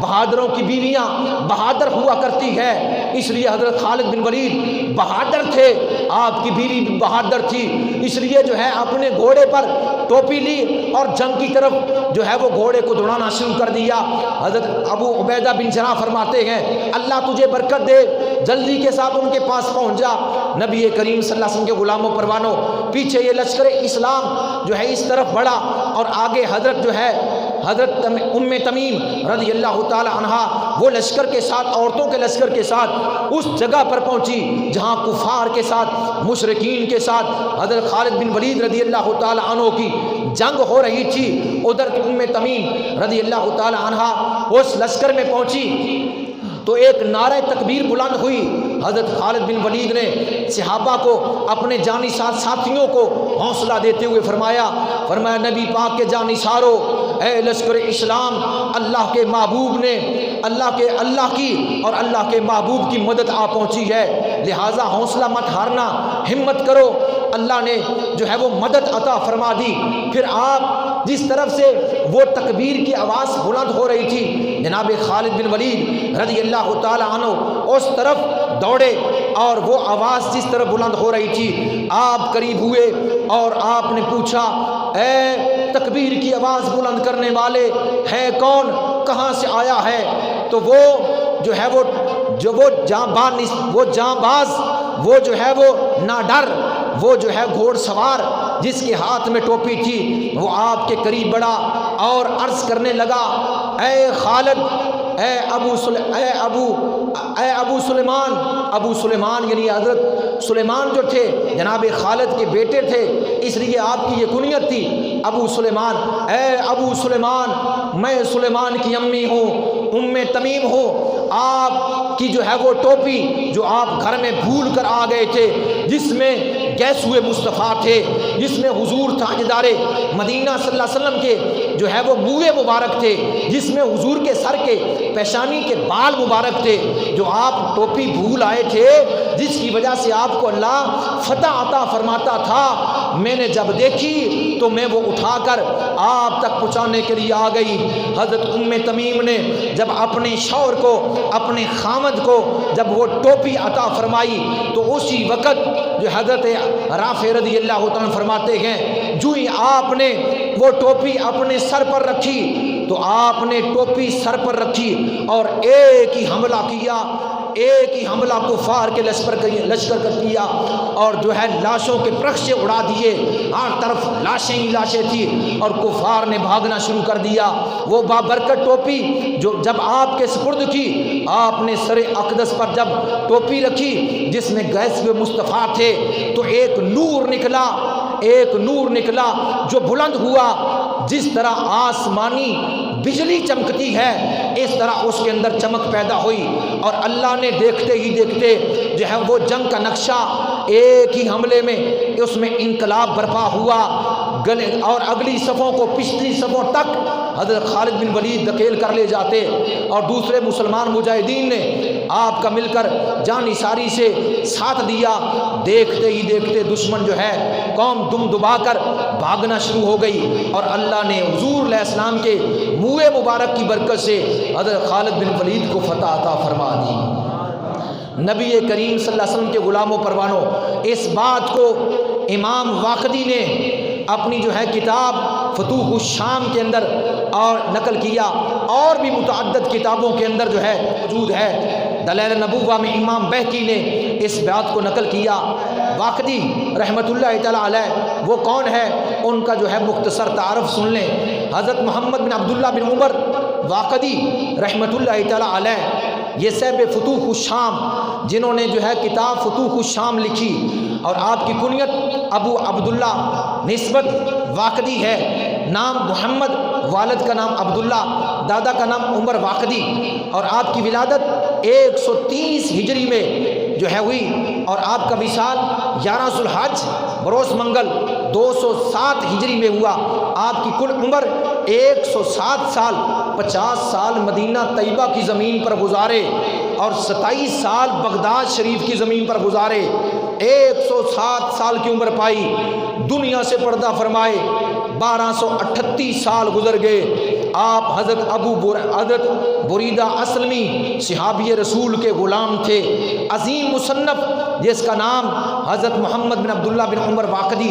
B: بہادروں کی بیویاں بہادر ہوا کرتی ہے، اس لیے حضرت خالد بن ولید بہادر تھے، آپ کی بیوی بھی بہادر تھی، اس لیے جو ہے اپنے گھوڑے پر ٹوپی لی اور جنگ کی طرف جو ہے وہ گھوڑے کو دوڑانا شروع کر دیا۔ حضرت ابو عبیدہ بن جراح فرماتے ہیں اللہ تجھے برکت دے، جلدی کے ساتھ ان کے پاس پہنچ جا۔ نبی کریم صلی اللہ علیہ وسلم کے غلاموں پروانوں، پیچھے یہ لشکر اسلام جو ہے اس طرف بڑھا اور آگے حضرت جو ہے حضرت ام تمیم رضی اللہ تعالی عنہا وہ لشکر کے ساتھ، عورتوں کے لشکر کے ساتھ اس جگہ پر پہنچی جہاں کفار کے ساتھ، مشرکین کے ساتھ حضرت خالد بن ولید رضی اللہ تعالی عنہ کی جنگ ہو رہی تھی۔ ادھر ام تمیم رضی اللہ تعالی عنہا اس لشکر میں پہنچی تو ایک نعرہ تکبیر بلند ہوئی۔ حضرت خالد بن ولید نے صحابہ کو، اپنے جانی ساتھیوں کو حوصلہ دیتے ہوئے فرمایا نبی پاک کے جانی سارو، اے لشکر اسلام، اللہ کے محبوب نے اللہ کی اور اللہ کے محبوب کی مدد آ پہنچی ہے، لہٰذا حوصلہ مت ہارنا، ہمت کرو، اللہ نے جو ہے وہ مدد عطا فرما دی۔ پھر آپ جس طرف سے وہ تکبیر کی آواز بلند ہو رہی تھی، جناب خالد بن ولید رضی اللہ تعالی عنہ اس طرف دوڑے اور وہ آواز جس طرح بلند ہو رہی تھی آپ قریب ہوئے اور آپ نے پوچھا، اے تکبیر کی آواز بلند کرنے والے ہے کون، کہاں سے آیا ہے؟ تو وہ جو ہے وہ جاں باز وہ جو ہے وہ نہ ڈر، وہ جو ہے گھوڑ سوار جس کے ہاتھ میں ٹوپی تھی، وہ آپ کے قریب بڑھا اور عرض کرنے لگا، اے خالد، اے ابو سلیمان یعنی حضرت سلیمان جو تھے جناب خالد کے بیٹے تھے، اس لیے آپ کی یہ کنیت تھی ابو سلیمان۔ اے ابو سلیمان، میں سلیمان کی امی ہوں، ام تمیم ہوں، آپ کی جو ہے وہ ٹوپی جو آپ گھر میں بھول کر آ گئے تھے، جس میں گیسوئے مصطفیٰ تھے، جس میں حضور تاجدار مدینہ صلی اللہ علیہ وسلم کے جو ہے وہ منہ مبارک تھے، جس میں حضور کے سر کے پیشانی کے بال مبارک تھے، جو آپ ٹوپی بھول آئے تھے، جس کی وجہ سے آپ کو اللہ فتح عطا فرماتا تھا، میں نے جب دیکھی تو میں وہ اٹھا کر آپ تک پہنچانے کے لیے آ گئی۔ حضرت ام تمیم نے جب اپنے شوہر کو، اپنے خامد کو جب وہ ٹوپی عطا فرمائی تو اسی وقت جو حضرت رافع رضی اللہ تعالیٰ فرماتے ہیں، جو ہی آپ نے وہ ٹوپی اپنے سر پر رکھی تو آپ نے ٹوپی سر پر رکھی اور ایک ہی حملہ کیا، ایک ہی حملہ کفار کے لشکر کر کیا، اور جو ہے لاشوں کے پرخشے اڑا دیے، ہر طرف لاشیں ہی لاشیں تھی اور کفار نے بھاگنا شروع کر دیا۔ وہ بابرکت ٹوپی جو جب آپ کے سپرد کی، آپ نے سر اقدس پر جب ٹوپی رکھی جس میں گیسوئے مصطفیٰ تھے، تو ایک نور نکلا، ایک نور نکلا جو بلند ہوا، جس طرح آسمانی بجلی چمکتی ہے اس طرح اس کے اندر چمک پیدا ہوئی، اور اللہ نے دیکھتے ہی دیکھتے جو ہے وہ جنگ کا نقشہ ایک ہی حملے میں اس میں انقلاب برپا ہوا، گلے اور اگلی صفوں کو پچھلی صفوں تک حضرت خالد بن ولید دھکیل کر لے جاتے، اور دوسرے مسلمان مجاہدین نے آپ کا مل کر جان نثاری سے ساتھ دیا۔ دیکھتے ہی دیکھتے دشمن جو ہے قوم دم دبا کر بھاگنا شروع ہو گئی، اور اللہ نے حضور علیہ السلام کے منہ مبارک کی برکت سے حضرت خالد بن ولید کو فتح عطا فرما دی۔ نبی کریم صلی اللہ علیہ وسلم کے غلاموں پروانوں، اس بات کو امام واقدی نے اپنی جو ہے کتاب فتوح الشام کے اندر اور نقل کیا، اور بھی متعدد کتابوں کے اندر جو ہے موجود ہے۔ دلائل نبوہ میں امام بہقی نے اس بات کو نقل کیا۔ واقدی رحمۃ اللہ تعالیٰ علیہ وہ کون ہے، ان کا جو ہے مختصر تعارف سن لیں۔ حضرت محمد بن عبداللہ بن عمر واقدی رحمۃ اللہ تعالیٰ علیہ، یہ صاحب فتوح الشام، جنہوں نے جو ہے کتاب فتوح الشام لکھی، اور آپ کی کنیت ابو عبداللہ، نسبت واقدی ہے، نام محمد، والد کا نام عبداللہ، دادا کا نام عمر واقدی، اور آپ کی ولادت 130 ہجری میں جو ہے ہوئی، اور آپ کا وصال 11 ذو الحج بروز منگل 207 ہجری میں ہوا۔ آپ کی کل عمر 107 سال، 50 سال مدینہ طیبہ کی زمین پر گزارے اور 27 سال بغداد شریف کی زمین پر گزارے، 107 سال کی عمر پائی، دنیا سے پردہ فرمائے، 1238 سال گزر گئے۔ آپ حضرت بریدہ اسلمی صحابی رسول کے غلام تھے، عظیم مصنف جس کا نام حضرت محمد بن عبداللہ بن عمر واقدی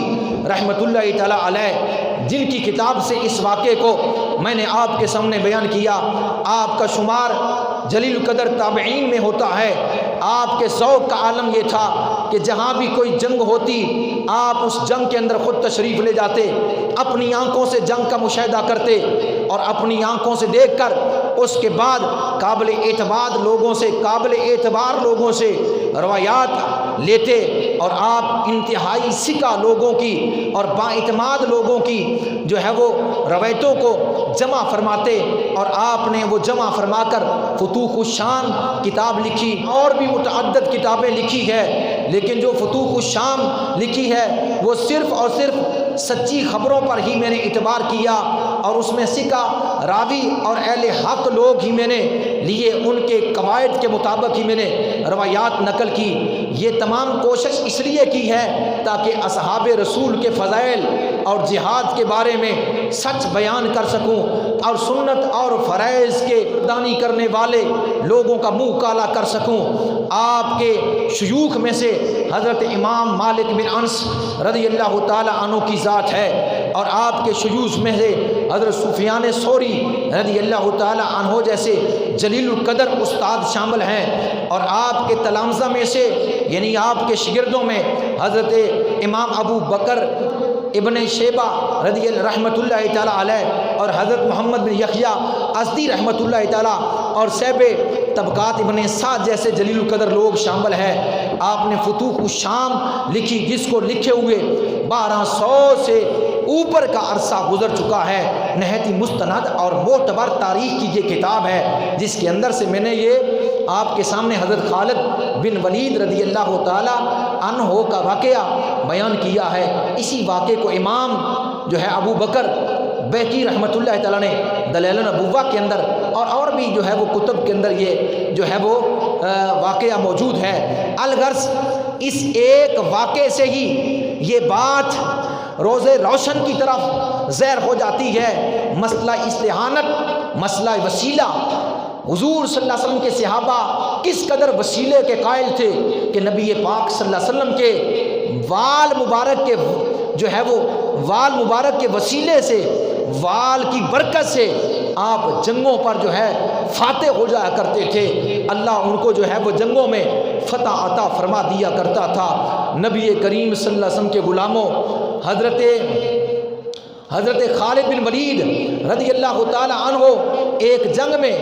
B: رحمۃ اللہ تعالیٰ علیہ، جن کی کتاب سے اس واقعے کو میں نے آپ کے سامنے بیان کیا۔ آپ کا شمار جلیل القدر تابعین میں ہوتا ہے۔ آپ کے ذوق کا عالم یہ تھا کہ جہاں بھی کوئی جنگ ہوتی آپ اس جنگ کے اندر خود تشریف لے جاتے، اپنی آنکھوں سے جنگ کا مشاہدہ کرتے اور اپنی آنکھوں سے دیکھ کر اس کے بعد قابل اعتبار لوگوں سے روایات لیتے، اور آپ انتہائی ثقہ لوگوں کی اور بااعتماد لوگوں کی جو ہے وہ روایتوں کو جمع فرماتے، اور آپ نے وہ جمع فرما کر فتوح الشام کتاب لکھی، اور بھی متعدد کتابیں لکھی ہے، لیکن جو فتوح الشام لکھی ہے وہ صرف اور صرف سچی خبروں پر ہی میں نے اعتبار کیا، اور اس میں ثقہ راوی اور اہل حق لوگ ہی میں نے لیے، ان کے قواعد کے مطابق ہی میں نے روایات نقل کی۔ یہ تمام کوشش اس لیے کی ہے تاکہ اصحاب رسول کے فضائل اور جہاد کے بارے میں سچ بیان کر سکوں، اور سنت اور فرائض کے دانی کرنے والے لوگوں کا منہ کالا کر سکوں۔ آپ کے شیوخ میں سے حضرت امام مالک بن انس رضی اللہ تعالیٰ عنہ کی ذات ہے، اور آپ کے شیوخ میں سے حضرت سفیان ثوری رضی اللہ تعالیٰ عنہ جیسے جلیل القدر استاد شامل ہیں، اور آپ کے تلامذہ میں سے یعنی آپ کے شاگردوں میں حضرت امام ابو بکر ابن شیبہ رضی رحمۃ اللہ تعالیٰ علیہ، اور حضرت محمد بن یحییٰ ازدی رحمۃ اللہ تعالیٰ، اور صاحب طبقات ابن سعد جیسے جلیل القدر لوگ شامل ہیں۔ آپ نے فتوح الشام لکھی، جس کو لکھے ہوئے 1200 سے اوپر کا عرصہ گزر چکا ہے۔ نہایت ہی مستند اور معتبر تاریخ کی یہ کتاب ہے، جس کے اندر سے میں نے یہ آپ کے سامنے حضرت خالد بن ولید رضی اللہ تعالیٰ عنہ کا واقعہ بیان کیا ہے۔ اسی واقعے کو امام جو ہے ابو بکر بیہقی رحمۃ اللہ تعالیٰ نے دلائل النبوہ کے اندر اور بھی جو ہے وہ کتب کے اندر یہ جو ہے وہ واقعہ موجود ہے۔ الغرض اس ایک واقعے سے ہی یہ بات روز روشن کی طرف زہر ہو جاتی ہے۔ مسئلہ استعانت، مسئلہ وسیلہ، حضور صلی اللہ علیہ وسلم کے صحابہ کس قدر وسیلے کے قائل تھے کہ نبی پاک صلی اللہ علیہ وسلم کے وال مبارک کے جو ہے وہ وال مبارک کے وسیلے سے، وال کی برکت سے آپ جنگوں پر جو ہے فاتح ہو جایا کرتے تھے۔ اللہ ان کو جو ہے وہ جنگوں میں فتح عطا فرما دیا کرتا تھا۔ نبی کریم صلی اللہ علیہ وسلم کے غلاموں حضرت خالد بن ولید رضی اللہ تعالی عنہ ایک جنگ میں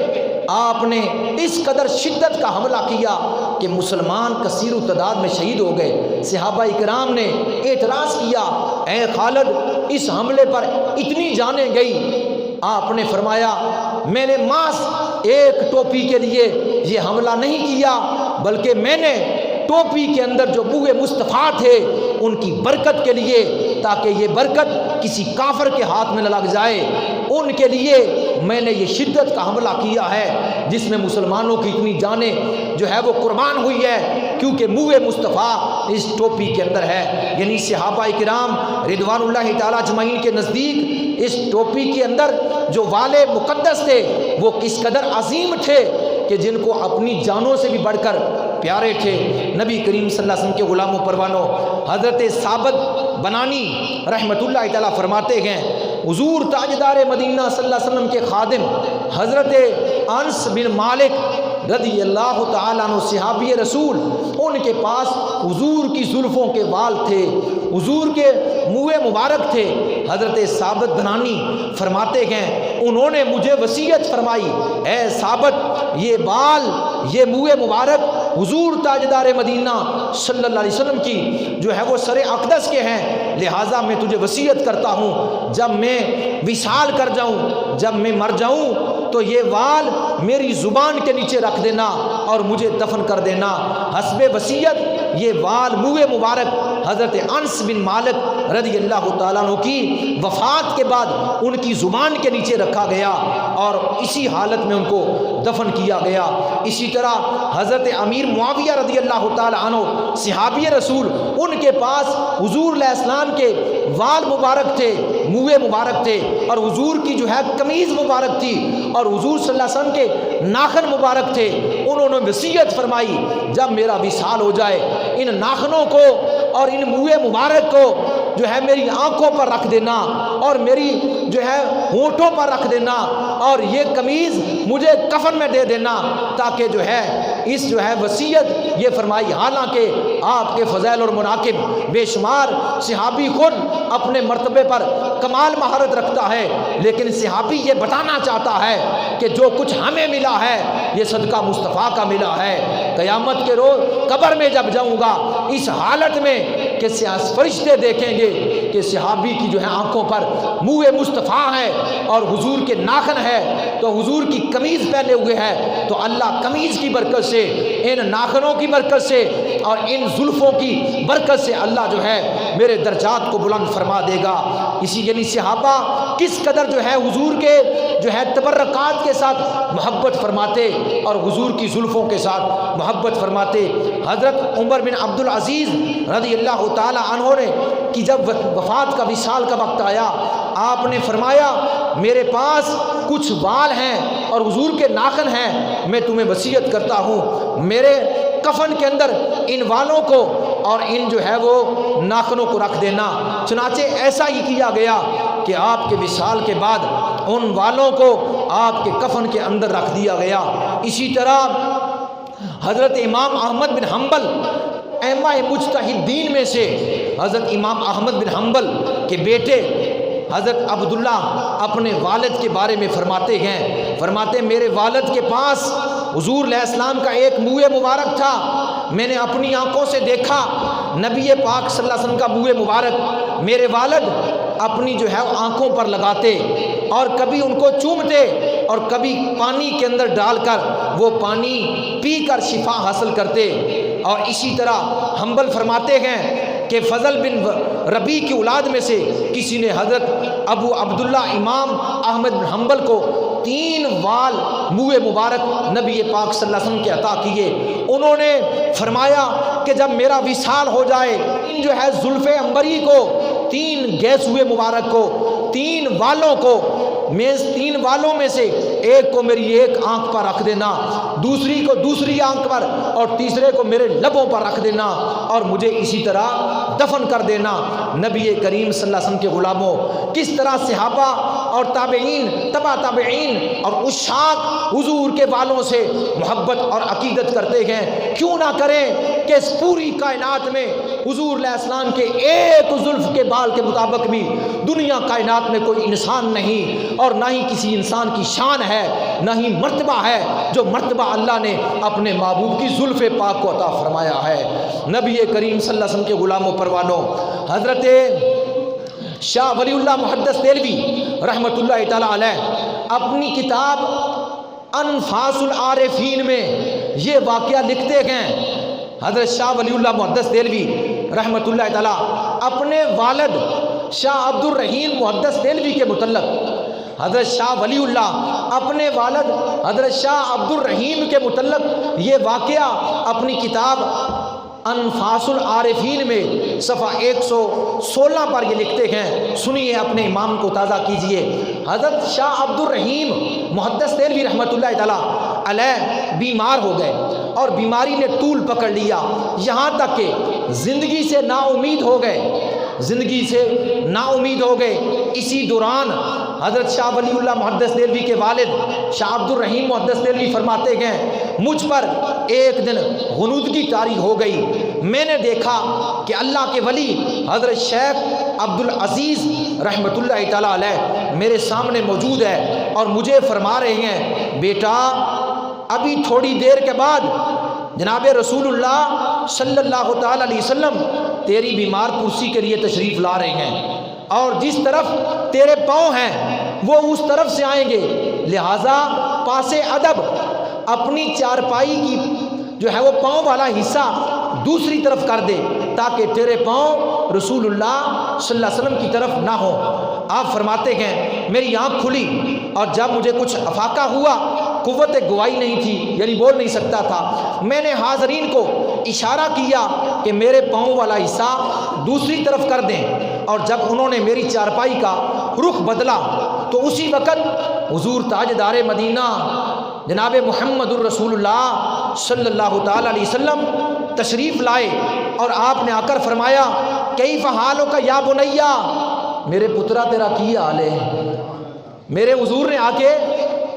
B: آپ نے اس قدر شدت کا حملہ کیا کہ مسلمان کثیر تعداد میں شہید ہو گئے۔ صحابہ کرام نے اعتراض کیا، اے خالد اس حملے پر اتنی جانیں گئی؟ آپ نے فرمایا میں نے ماس ایک ٹوپی کے لیے یہ حملہ نہیں کیا، بلکہ میں نے ٹوپی کے اندر جو بوئے مصطفیٰ تھے ان کی برکت کے لیے، تاکہ یہ برکت کسی کافر کے ہاتھ میں نہ لگ جائے، ان کے لیے میں نے یہ شدت کا حملہ کیا ہے جس میں مسلمانوں کی اتنی جانیں جو ہے وہ قربان ہوئی ہے، کیونکہ موئے مصطفیٰ اس ٹوپی کے اندر ہے۔ یعنی صحابہ کرام رضوان اللہ تعالی اجمعین کے نزدیک اس ٹوپی کے اندر جو والے مقدس تھے وہ کس قدر عظیم تھے کہ جن کو اپنی جانوں سے بھی بڑھ کر پیارے تھے۔ نبی کریم صلی اللہ علیہ وسلم کے غلاموں پروانوں حضرت ثابت بنانی رحمۃ اللہ تعالیٰ فرماتے ہیں، حضور تاجدار مدینہ صلی اللہ علیہ وسلم کے خادم حضرت انس بن مالک رضی اللہ تعالیٰ عنہ صحابی رسول، ان کے پاس حضور کی زلفوں کے وال تھے، حضور کے منہ مبارک تھے۔ حضرت ثابت بنانی فرماتے ہیں انہوں نے مجھے وصیت فرمائی، اے ثابت یہ بال یہ منہ مبارک حضور تاجدار مدینہ صلی اللہ علیہ وسلم کی جو ہے وہ سر اقدس کے ہیں، لہٰذا میں تجھے وصیت کرتا ہوں جب میں وصال کر جاؤں، جب میں مر جاؤں تو یہ وال میری زبان کے نیچے رکھ دینا اور مجھے دفن کر دینا۔ حسب وصیت یہ وال منہ مبارک حضرت انس بن مالک رضی اللہ تعالیٰ عنہ کی وفات کے بعد ان کی زبان کے نیچے رکھا گیا اور اسی حالت میں ان کو دفن کیا گیا۔ اسی طرح حضرت امیر معاویہ رضی اللہ تعالیٰ عنہ صحابی رسول، ان کے پاس حضور علیہ السلام کے وال مبارک تھے، منہ مبارک تھے، اور حضور کی جو ہے قمیض مبارک تھی، اور حضور صلی اللہ علیہ وسلم کے ناخن مبارک تھے۔ انہوں نے وصیت فرمائی جب میرا وصال ہو جائے ان ناخنوں کو اور ان منہ مبارک کو جو ہے میری آنکھوں پر رکھ دینا اور میری جو ہے ہونٹوں پر رکھ دینا، اور یہ قمیض مجھے کفن میں دے دینا، تاکہ جو ہے اس جو ہے وصیت یہ فرمائی۔ حالانکہ آپ کے فضائل اور مناقب بے شمار، صحابی خود اپنے مرتبے پر کمال مہارت رکھتا ہے، لیکن صحابی یہ بتانا چاہتا ہے کہ جو کچھ ہمیں ملا ہے یہ صدقہ مصطفیٰ کا ملا ہے۔ قیامت کے روز قبر میں جب جاؤں گا اس حالت میں کہ فرشتے دیکھیں گے کہ صحابی کی جو ہے آنکھوں پر منہ مصطفیٰ ہے اور حضور کے ناخن ہے، تو حضور کی قمیض پہنے ہوئے ہے، تو اللہ قمیض کی برکت سے، ان ناخنوں کی برکت سے اور ان زلفوں کی برکت سے اللہ جو ہے میرے درجات کو بلند فرما دے گا۔ اسی یعنی صحابہ کس قدر جو ہے حضور کے جو ہے تبرکات کے ساتھ محبت فرماتے اور حضور کی زلفوں کے ساتھ محبت فرماتے۔ حضرت عمر بن عبد العزیز رضی اللہ تعالی عنہ نے کہ جب وفات کا وصال کا وقت آیا، آپ نے فرمایا میرے پاس کچھ وال ہیں اور حضور کے ناخن ہیں، میں تمہیں وصیت کرتا ہوں میرے کفن کے اندر ان والوں کو اور ان جو ہے وہ ناخنوں کو رکھ دینا۔ چنانچہ ایسا ہی کیا گیا کہ آپ کے وصال کے بعد ان والوں کو آپ کے کفن کے اندر رکھ دیا گیا۔ اسی طرح حضرت امام احمد بن حنبل ائمہ مجتہدین میں سے حضرت امام احمد بن حنبل کے بیٹے حضرت عبداللہ اپنے والد کے بارے میں فرماتے میرے والد کے پاس حضور علیہ السلام کا ایک منہ مبارک تھا، میں نے اپنی آنکھوں سے دیکھا نبی پاک صلی اللہ علیہ وسلم کا منہ مبارک میرے والد اپنی جو ہے آنکھوں پر لگاتے اور کبھی ان کو چومتے اور کبھی پانی کے اندر ڈال کر وہ پانی پی کر شفا حاصل کرتے۔ اور اسی طرح حنبل فرماتے ہیں کہ فضل بن ربیع کی اولاد میں سے کسی نے حضرت ابو عبداللہ امام احمد بن حنبل کو 3 وال منہ مبارک نبی پاک صلی اللہ علیہ وسلم کے عطا کیے۔ انہوں نے فرمایا کہ جب میرا وصال ہو جائے، جو ہے زلف عنبری کو، 3 گیسوئے مبارک کو، 3 والوں کو، میں 3 والوں میں سے ایک کو میری ایک آنکھ پر رکھ دینا، دوسری کو دوسری آنکھ پر، اور تیسرے کو میرے لبوں پر رکھ دینا، اور مجھے اسی طرح دفن کر دینا۔ نبی کریم صلی اللہ علیہ وسلم کے غلاموں، کس طرح صحابہ اور تابعین، تبع تابعین اور عشاق حضور کے والوں سے محبت اور عقیدت کرتے ہیں، کیوں نہ کریں کہ اس پوری کائنات میں حضور علیہ السلام کے ایک زلف کے بال کے مطابق بھی دنیا کائنات میں کوئی انسان نہیں، اور نہ ہی کسی انسان کی شان ہے، نہ ہی مرتبہ ہے جو مرتبہ اللہ نے اپنے محبوب کی زلف پاک کو عطا فرمایا ہے۔ نبی کریم صلی اللہ علیہ وسلم کے غلاموں پروانوں، حضرت شاہ ولی اللہ محدث دہلوی رحمۃ اللہ تعالی علیہ اپنی کتاب انفاس العارفین میں یہ واقعہ لکھتے ہیں۔ حضرت شاہ ولی اللہ محدث دہلوی رحمۃ اللہ تعالی اپنے والد شاہ عبد الرحیم محدث دہلوی کے متعلق، حضرت شاہ ولی اللہ اپنے والد حضرت شاہ عبد الرحیم کے متعلق یہ واقعہ اپنی کتاب انفاس العارفین میں صفحہ 116 پر یہ لکھتے ہیں۔ سنیے، اپنے امام کو تازہ کیجئے۔ حضرت شاہ عبد الرحیم محدث دہلوی رحمۃ اللہ تعالی علیہ بیمار ہو گئے، اور بیماری نے طول پکڑ لیا، یہاں تک کہ زندگی سے نا امید ہو گئے، زندگی سے نا امید ہو گئے۔ اسی دوران حضرت شاہ ولی اللہ محدث دہلوی کے والد شاہ عبد الرحیم محدث دہلوی فرماتے ہیں، مجھ پر ایک دن غنودگی طاری ہو گئی، میں نے دیکھا کہ اللہ کے ولی حضرت شیخ عبد العزیز رحمۃ اللہ تعالی علیہ میرے سامنے موجود ہے، اور مجھے فرما رہے ہیں، بیٹا ابھی تھوڑی دیر کے بعد جناب رسول اللہ صلی اللہ تعالی علیہ وسلم تیری بیمار پرسی کے لیے تشریف لا رہے ہیں، اور جس طرف تیرے پاؤں ہیں وہ اس طرف سے آئیں گے، لہٰذا پاس ادب اپنی چارپائی کی جو ہے وہ پاؤں والا حصہ دوسری طرف کر دے، تاکہ تیرے پاؤں رسول اللہ صلی اللہ علیہ وسلم کی طرف نہ ہو۔ آپ فرماتے ہیں، میری آنکھ کھلی، اور جب مجھے کچھ افاقہ ہوا، قوت گواہی نہیں تھی، یعنی بول نہیں سکتا تھا، میں نے حاضرین کو اشارہ کیا کہ میرے پاؤں والا حصہ دوسری طرف کر دیں، اور جب انہوں نے میری چارپائی کا رخ بدلا تو اسی وقت حضور تاجدار مدینہ جناب محمد الرسول اللہ صلی اللہ تعالی علیہ وسلم تشریف لائے، اور آپ نے آ کر فرمایا، کیف حالک یا بنیا، میرے پترا تیرا کی حال ہے۔ میرے حضور نے آ کے،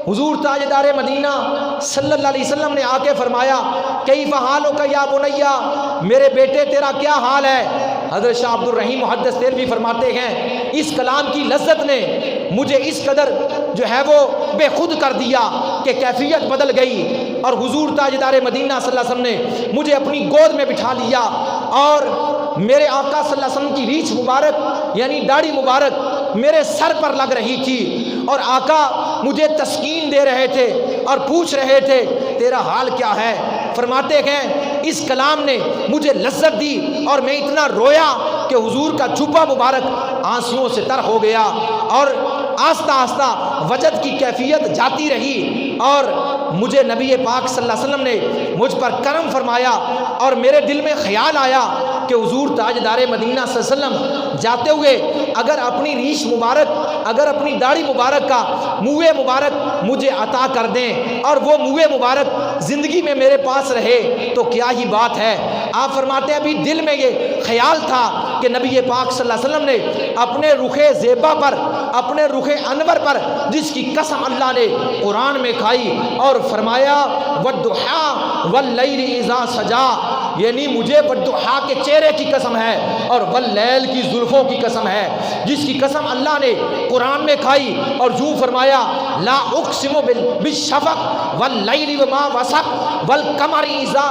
B: حضور تاجدار مدینہ صلی اللہ علیہ وسلم نے آ کے فرمایا، کیف حالک یا بنیا، میرے بیٹے تیرا کیا حال ہے۔ حضرت شاہ عبد الرحیم محدث دہلوی فرماتے ہیں، اس کلام کی لذت نے مجھے اس قدر جو ہے وہ بے خود کر دیا کہ کیفیت بدل گئی، اور حضور تاجدار مدینہ صلی اللہ علیہ وسلم نے مجھے اپنی گود میں بٹھا لیا، اور میرے آقا صلی اللہ علیہ وسلم کی ریچھ مبارک یعنی داڑھی مبارک میرے سر پر لگ رہی تھی، اور آقا مجھے تسکین دے رہے تھے اور پوچھ رہے تھے تیرا حال کیا ہے۔ فرماتے ہیں اس کلام نے مجھے لذت دی، اور میں اتنا رویا کہ حضور کا جبہ مبارک آنسوؤں سے تر ہو گیا، اور آہستہ آہستہ وجد کی کیفیت جاتی رہی، اور مجھے نبی پاک صلی اللہ علیہ وسلم نے مجھ پر کرم فرمایا، اور میرے دل میں خیال آیا کہ حضور تاجدار مدینہ صلی اللہ علیہ وسلم جاتے ہوئے اگر اپنی ریش مبارک، اگر اپنی داڑھی مبارک کا منہ مبارک مجھے عطا کر دیں، اور وہ منہ مبارک زندگی میں میرے پاس رہے تو کیا ہی بات ہے۔ آپ فرماتے ہیں ابھی دل میں یہ خیال تھا کہ نبی پاک صلی اللہ علیہ وسلم نے اپنے رخ زیبا پر، اپنے رخ انور پر جس کی قسم اللہ نے قرآن میں کھائی اور فرمایا والضحیٰ واللیل اذا سجا، یعنی مجھے والضحیٰ کے چہرے کی قسم ہے اور واللیل کی زلفوں کی قسم ہے، جس کی قسم اللہ نے قرآن میں کھائی، اور جو فرمایا لا اقسم بالشفق واللیل وما وسق والقمر اذا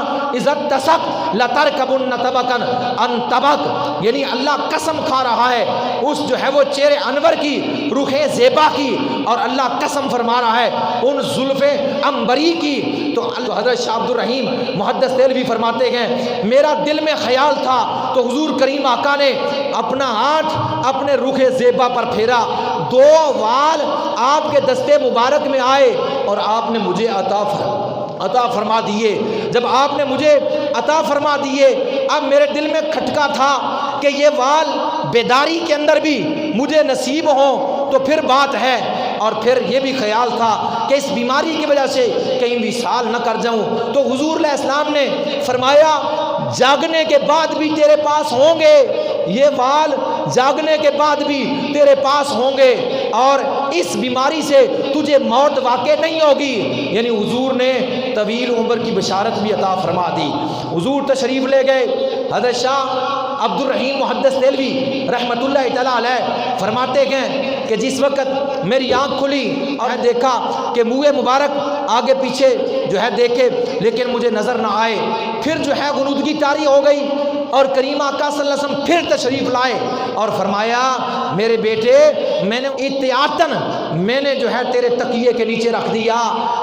B: اتسق لترکبن طبقا عن طبق، یعنی اللہ قسم کھا رہا ہے اس جو ہے وہ چہرے انور کی، رخ زیبا کی، اور اللہ قسم فرما رہا ہے ان زلف عنبری کی تو حضرت شاہ عبد الرحیم محدث دہلوی فرماتے ہیں میرا دل میں خیال تھا تو حضور کریم آقا نے اپنا ہاتھ اپنے رخ زیبا پر پھیرا، 2 وال آپ کے دستے مبارک میں آئے اور آپ نے مجھے عطا فرما دیے۔ جب آپ نے مجھے عطا فرما دیے، اب میرے دل میں کھٹکا تھا کہ یہ وال بیداری کے اندر بھی مجھے نصیب ہوں تو پھر بات ہے، اور پھر یہ بھی خیال تھا کہ اس بیماری کی وجہ سے کہیں وصال نہ کر جاؤں، تو حضور علیہ السلام نے فرمایا جاگنے کے بعد بھی تیرے پاس ہوں گے، یہ وال جاگنے کے بعد بھی تیرے پاس ہوں گے، اور اس بیماری سے تجھے موت واقع نہیں ہوگی۔ یعنی حضور نے طویل عمر کی بشارت بھی عطا فرما دی۔ حضور تشریف لے گئے، حضرت شاہ عبد الرحیم محدث دہلوی رحمۃ اللہ تعالیٰ علیہ فرماتے ہیں کہ جس وقت میری آنکھ کھلی اور دیکھا کہ منہ مبارک آگے پیچھے جو ہے دیکھے لیکن مجھے نظر نہ آئے، پھر جو ہے غنودگی طاری ہو گئی، اور کریم آقا صلی اللہ علیہ وسلم پھر تشریف لائے اور فرمایا میرے بیٹے میں نے احتیاطاً میں نے جو ہے تیرے تکیے کے نیچے رکھ دیا،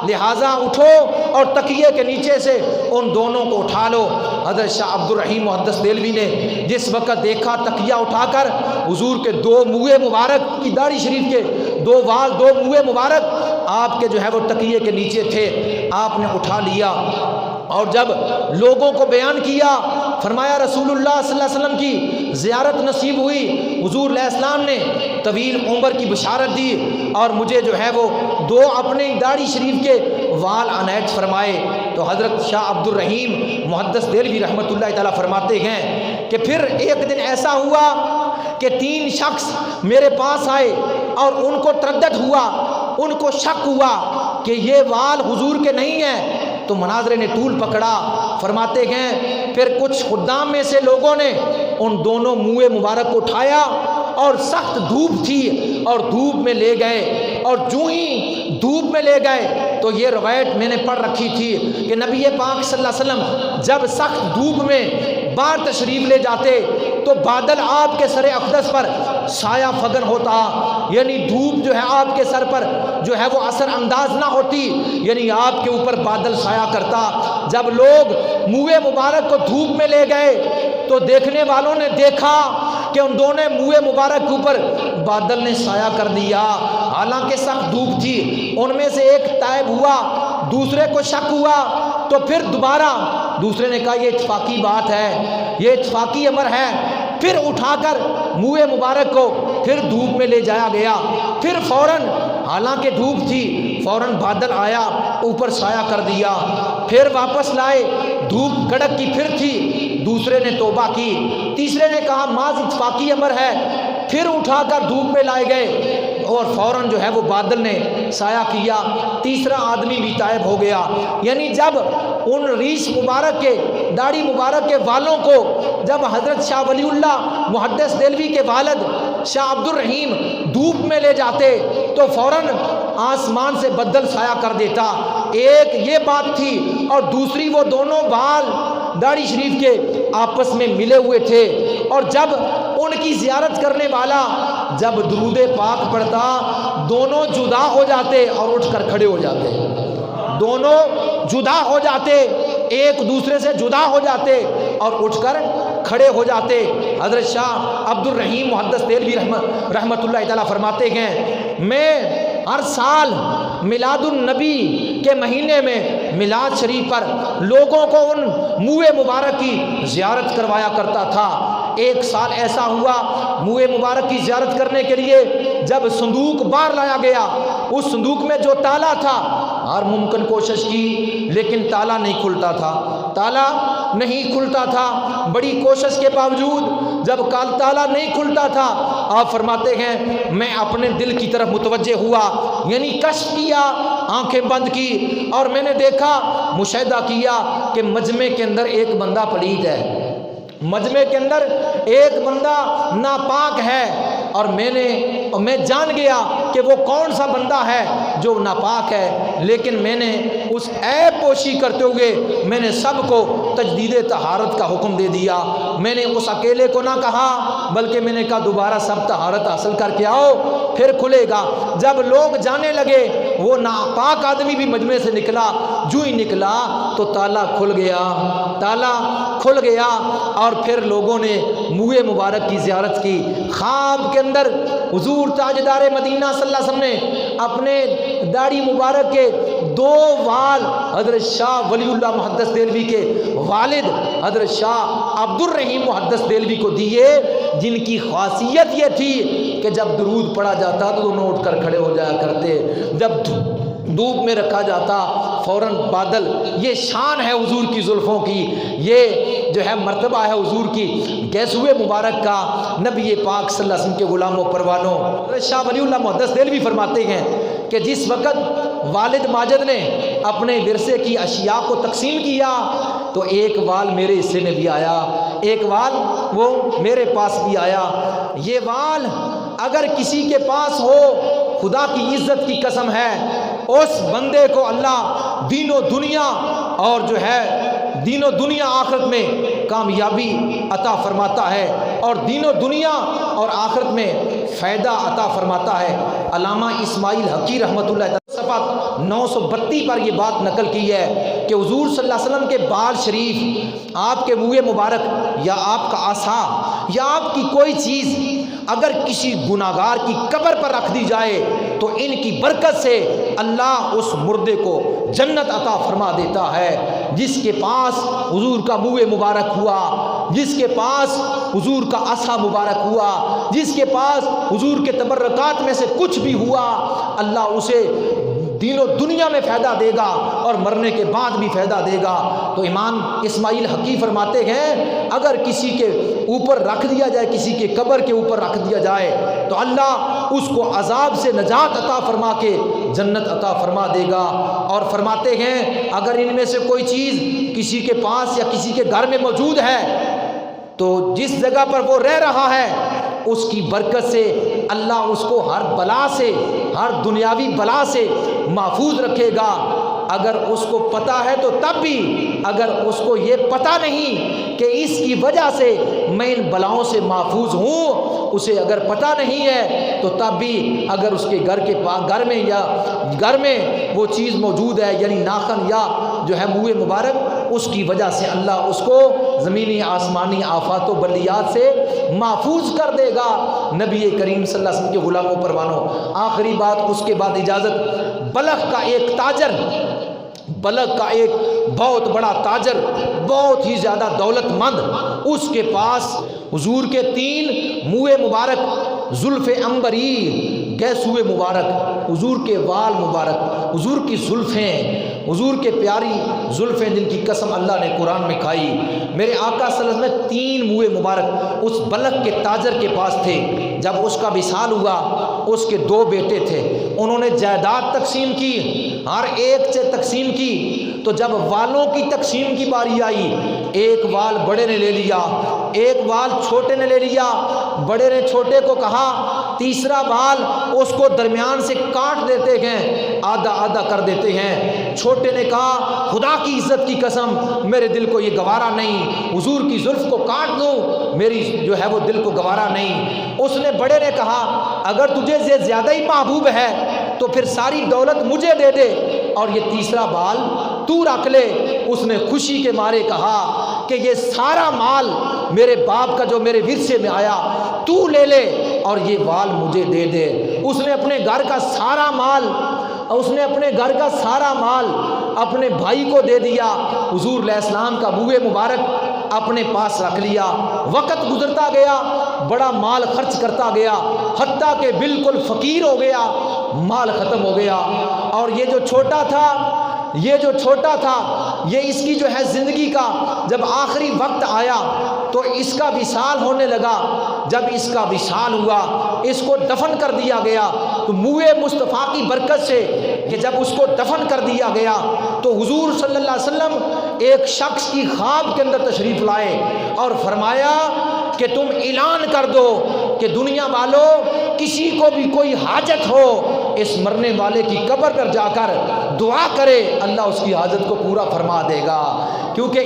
B: لہٰذا اٹھو اور تکیے کے نیچے سے ان دونوں کو اٹھا لو۔ حضرت شاہ عبد الرحیم محدث دہلوی نے جس وقت دیکھا تکیہ اٹھا کر حضور کے 2 منہ مبارک کی داڑھی شریف کے 2 وال 2 منہ مبارک آپ کے جو ہے وہ تکیے کے نیچے تھے، آپ نے اٹھا لیا اور جب لوگوں کو بیان کیا فرمایا رسول اللہ صلی اللہ علیہ وسلم کی زیارت نصیب ہوئی، حضور علیہ السلام نے طویل عمر کی بشارت دی اور مجھے جو ہے وہ 2 اپنے داڑھی شریف کے وال عنایت فرمائے۔ تو حضرت شاہ عبد الرحیم محدث دہلوی رحمۃ اللہ تعالیٰ فرماتے ہیں کہ پھر ایک دن ایسا ہوا کہ 3 شخص میرے پاس آئے اور ان کو تردد ہوا، ان کو شک ہوا کہ یہ وال حضور کے نہیں ہیں، تو مناظرے نے طول پکڑا۔ فرماتے ہیں پھر کچھ خدام میں سے لوگوں نے ان دونوں منہ مبارک کو اٹھایا اور سخت دھوپ تھی اور دھوپ میں لے گئے، اور جو ہی دھوپ میں لے گئے تو یہ روایت میں نے پڑھ رکھی تھی کہ نبی پاک صلی اللہ علیہ وسلم جب سخت دھوپ میں باہر تشریف لے جاتے تو بادل آپ کے سر اقدس پر سایہ فگن ہوتا، یعنی دھوپ جو ہے آپ کے سر پر جو ہے وہ اثر انداز نہ ہوتی، یعنی آپ کے اوپر بادل سایہ کرتا۔ جب لوگ منہ مبارک کو دھوپ میں لے گئے تو دیکھنے والوں نے دیکھا کہ ان دونوں منہ مبارک کے اوپر بادل نے سایہ کر دیا، حالانکہ سخت دھوپ تھی۔ ان میں سے ایک تائب ہوا، دوسرے کو شک ہوا، تو پھر دوبارہ دوسرے نے کہا یہ اتفاقی بات ہے، یہ اتفاقی امر ہے، پھر اٹھا کر منہ مبارک کو پھر دھوپ میں لے جایا گیا، پھر فوراً حالانکہ دھوپ تھی فوراً بادل آیا اوپر سایہ کر دیا، پھر واپس لائے دھوپ کڑک کی پھر تھی، دوسرے نے توبہ کی، تیسرے نے کہا ماض اتفاقی امر ہے، پھر اٹھا کر دھوپ میں لائے گئے اور فوراً جو ہے وہ بادل نے سایہ کیا، تیسرا آدمی بھی تائب ہو گیا۔ یعنی جب ان ریش مبارک کے داڑھی مبارک کے والوں کو جب حضرت شاہ ولی اللہ محدث دہلوی کے والد شاہ عبد الرحیم دھوپ میں لے جاتے تو فوراً آسمان سے بدل سایہ کر دیتا۔ ایک یہ بات تھی، اور دوسری وہ دونوں بال داڑھی شریف کے آپس میں ملے ہوئے تھے، اور جب ان کی زیارت کرنے والا جب درود پاک پڑھتا دونوں جدا ہو جاتے اور اٹھ کر کھڑے ہو جاتے، دونوں جدا ہو جاتے، ایک دوسرے سے جدا ہو جاتے اور اٹھ کر کھڑے ہو جاتے۔ حضرت شاہ عبد الرحیم محدث دہلوی رحمۃ اللہ تعالیٰ فرماتے ہیں میں ہر سال میلاد النبی کے مہینے میں میلاد شریف پر لوگوں کو ان منہ مبارک کی زیارت کروایا کرتا تھا۔ ایک سال ایسا ہوا منہ مبارک کی زیارت کرنے کے لیے جب صندوق باہر لایا گیا، اس صندوق میں جو تالا تھا ہر ممکن کوشش کی لیکن تالا نہیں کھلتا تھا، تالا نہیں کھلتا تھا، بڑی کوشش کے باوجود جب تالا نہیں کھلتا تھا، آپ فرماتے ہیں میں اپنے دل کی طرف متوجہ ہوا، یعنی کشف کیا، آنکھیں بند کی اور میں نے دیکھا، مشاہدہ کیا کہ مجمع کے اندر ایک بندہ پلید ہے، مجمع کے اندر ایک بندہ ناپاک ہے، اور میں جان گیا کہ وہ کون سا بندہ ہے جو ناپاک ہے، لیکن میں نے اس عیب پوشی کرتے ہوئے میں نے سب کو تجدید طہارت کا حکم دے دیا۔ میں نے اس اکیلے کو نہ کہا بلکہ میں نے کہا دوبارہ سب طہارت حاصل کر کے آؤ پھر کھلے گا۔ جب لوگ جانے لگے وہ ناپاک آدمی بھی مجمع سے نکلا، جو ہی نکلا تو تالا کھل گیا، تالا کھل گیا، اور پھر لوگوں نے منہ مبارک کی زیارت کی۔ خواب کے اندر حضور تاجدار مدینہ صلی اللہ علیہ وسلم نے اپنے داڑھی مبارک کے 2 وال حضرت شاہ ولی اللہ محدث دہلوی کے والد حضرت شاہ عبد الرحیم محدث دہلوی کو دیے، جن کی خاصیت یہ تھی کہ جب درود پڑھا جاتا تو دونوں اٹھ کر کھڑے ہو جایا کرتے، جب دھوپ میں رکھا جاتا فوراً بادل۔ یہ شان ہے حضور کی زلفوں کی، یہ جو ہے مرتبہ ہے حضور کی گیسوئے مبارک کا، نبی پاک صلی اللہ علیہ وسلم کے غلاموں پروانوں۔ حضرت شاہ ولی اللہ محدث دہلوی فرماتے ہیں کہ جس وقت والد ماجد نے اپنے ورثے کی اشیاء کو تقسیم کیا تو ایک وال میرے حصے میں بھی آیا، ایک وال وہ میرے پاس بھی آیا۔ یہ وال اگر کسی کے پاس ہو، خدا کی عزت کی قسم ہے اس بندے کو اللہ دین و دنیا اور جو ہے دین و دنیا آخرت میں کامیابی عطا فرماتا ہے، اور دین و دنیا اور آخرت میں فائدہ عطا فرماتا ہے۔ علامہ اسماعیل حقی رحمۃ اللہ تعالی صفحہ 932 پر یہ بات نقل کی ہے کہ حضور صلی اللہ علیہ وسلم کے بال شریف، آپ کے منہ مبارک یا آپ کا عصا یا آپ کی کوئی چیز اگر کسی گناہگار کی قبر پر رکھ دی جائے تو ان کی برکت سے اللہ اس مردے کو جنت عطا فرما دیتا ہے۔ جس کے پاس حضور کا منہ مبارک ہوا، جس کے پاس حضور کا عصا مبارک ہوا، جس کے پاس حضور کے تبرکات میں سے کچھ بھی ہوا، اللہ اسے دین و دنیا میں فائدہ دے گا اور مرنے کے بعد بھی فائدہ دے گا۔ تو امام اسماعیل حقی فرماتے ہیں اگر کسی کے اوپر رکھ دیا جائے، کسی کے قبر کے اوپر رکھ دیا جائے تو اللہ اس کو عذاب سے نجات عطا فرما کے جنت عطا فرما دے گا۔ اور فرماتے ہیں اگر ان میں سے کوئی چیز کسی کے پاس یا کسی کے گھر میں موجود ہے تو جس جگہ پر وہ رہ رہا ہے اس کی برکت سے اللہ اس کو ہر بلا سے، ہر دنیاوی بلا سے محفوظ رکھے گا۔ اگر اس کو پتہ ہے تو تب بھی، اگر اس کو یہ پتہ نہیں کہ اس کی وجہ سے میں ان بلاؤں سے محفوظ ہوں، اسے اگر پتہ نہیں ہے تو تب بھی اگر اس کے گھر میں یا گھر میں وہ چیز موجود ہے، یعنی ناخن یا جو ہے منہ مبارک، اس کی وجہ سے اللہ اس کو زمینی آسمانی آفات و بلیات سے محفوظ کر دے گا۔ نبی کریم صلی اللہ علیہ وسلم کے غلاموں پروانوں، آخری بات اس کے بعد اجازت، بلخ کا ایک تاجر، بلخ کا ایک بہت بڑا تاجر، بہت ہی زیادہ دولت مند، اس کے پاس حضور کے 3 منہ مبارک، زلف عنبری، گیسوئے مبارک، حضور کے وال مبارک، حضور کی زلفیں، حضور کے پیاری زلفیں جن کی قسم اللہ نے قرآن میں کھائی۔ میرے آقا صلی اللہ علیہ وسلم 3 منہ مبارک اس بلخ کے تاجر کے پاس تھے۔ جب اس کا وصال ہوا، اس کے 2 بیٹے تھے، انہوں نے جائیداد تقسیم کی، ہر ایک سے تقسیم کی، تو جب والوں کی تقسیم کی باری آئی، ایک وال بڑے نے لے لیا، ایک وال چھوٹے نے لے لیا، بڑے نے چھوٹے کو کہا تیسرا وال اس کو درمیان سے کاٹ دیتے ہیں، آدھا آدھا کر دیتے ہیں۔ چھوٹے نے کہا خدا کی عزت کی قسم میرے دل کو یہ گوارا نہیں، حضور کی زلف کو کاٹ دوں، میری جو ہے وہ دل کو گوارا نہیں۔ اس نے بڑے نے کہا اگر تجھے یہ زیادہ ہی محبوب ہے تو پھر ساری دولت مجھے دے دے اور یہ تیسرا بال تو رکھ لے۔ اس نے خوشی کے مارے کہا کہ یہ سارا مال میرے باپ کا جو میرے ورثے میں آیا تو لے لے اور یہ وال مجھے دے دے۔ اس نے اپنے گھر کا سارا مال اپنے بھائی کو دے دیا، حضور علیہ السلام کا منہ مبارک اپنے پاس رکھ لیا۔ وقت گزرتا گیا، بڑا مال خرچ کرتا گیا، حتیٰ کہ بالکل فقیر ہو گیا، مال ختم ہو گیا۔ اور یہ جو چھوٹا تھا یہ اس کی جو ہے زندگی کا جب آخری وقت آیا تو اس کا وصال ہونے لگا۔ جب اس کا وصال ہوا، اس کو دفن کر دیا گیا، تو منہ مصطفیٰ کی برکت سے کہ جب اس کو دفن کر دیا گیا تو حضور صلی اللہ علیہ وسلم ایک شخص کی خواب کے اندر تشریف لائے اور فرمایا کہ تم اعلان کر دو کہ دنیا والوں کسی کو بھی کوئی حاجت ہو اس مرنے والے کی قبر پر جا کر دعا کرے، اللہ اس کی حاجت کو پورا فرما دے گا۔ کیونکہ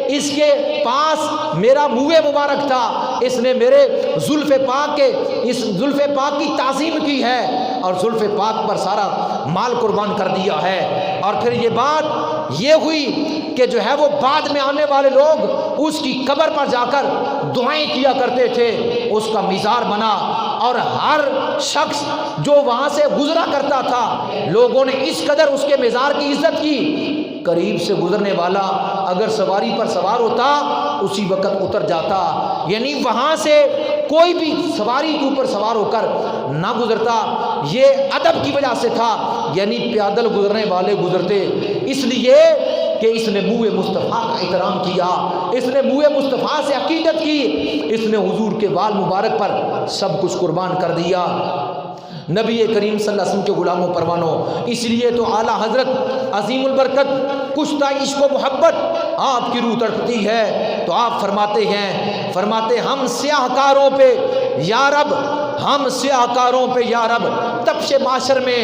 B: اس کے پاس میرا منہ مبارک تھا، اس نے میرے زلف پاک کی تعظیم کی ہے اور زلف پاک پر سارا مال قربان کر دیا ہے۔ اور پھر یہ بات یہ ہوئی کہ جو ہے وہ بعد میں آنے والے لوگ اس کی قبر پر جا کر دعائیں کیا کرتے تھے، اس کا مزار بنا، اور ہر شخص جو وہاں سے گزرا کرتا تھا لوگوں نے اس قدر اس کے مزار کی عزت کی، قریب سے گزرنے والا اگر سواری پر سوار ہوتا اسی وقت اتر جاتا، یعنی وہاں سے کوئی بھی سواری کے اوپر سوار ہو کر نہ گزرتا۔ یہ ادب کی وجہ سے تھا، یعنی پیادل گزرنے والے گزرتے، اس لیے کہ اس نے منہ مصطفیٰ کا احترام کیا، اس نے منہ مصطفیٰ سے عقیدت کی، اس نے حضور کے بال مبارک پر سب کچھ قربان کر دیا۔ نبی کریم صلی اللہ علیہ وسلم کے غلاموں پروانوں، اس لیے تو اعلیٰ حضرت عظیم البرکت کشتہ عشق و محبت آپ کی روح تڑپتی ہے تو آپ فرماتے ہم سیاہ کاروں پہ یا رب، ہم سیاہ کاروں پہ یا رب تپش معاشر میں،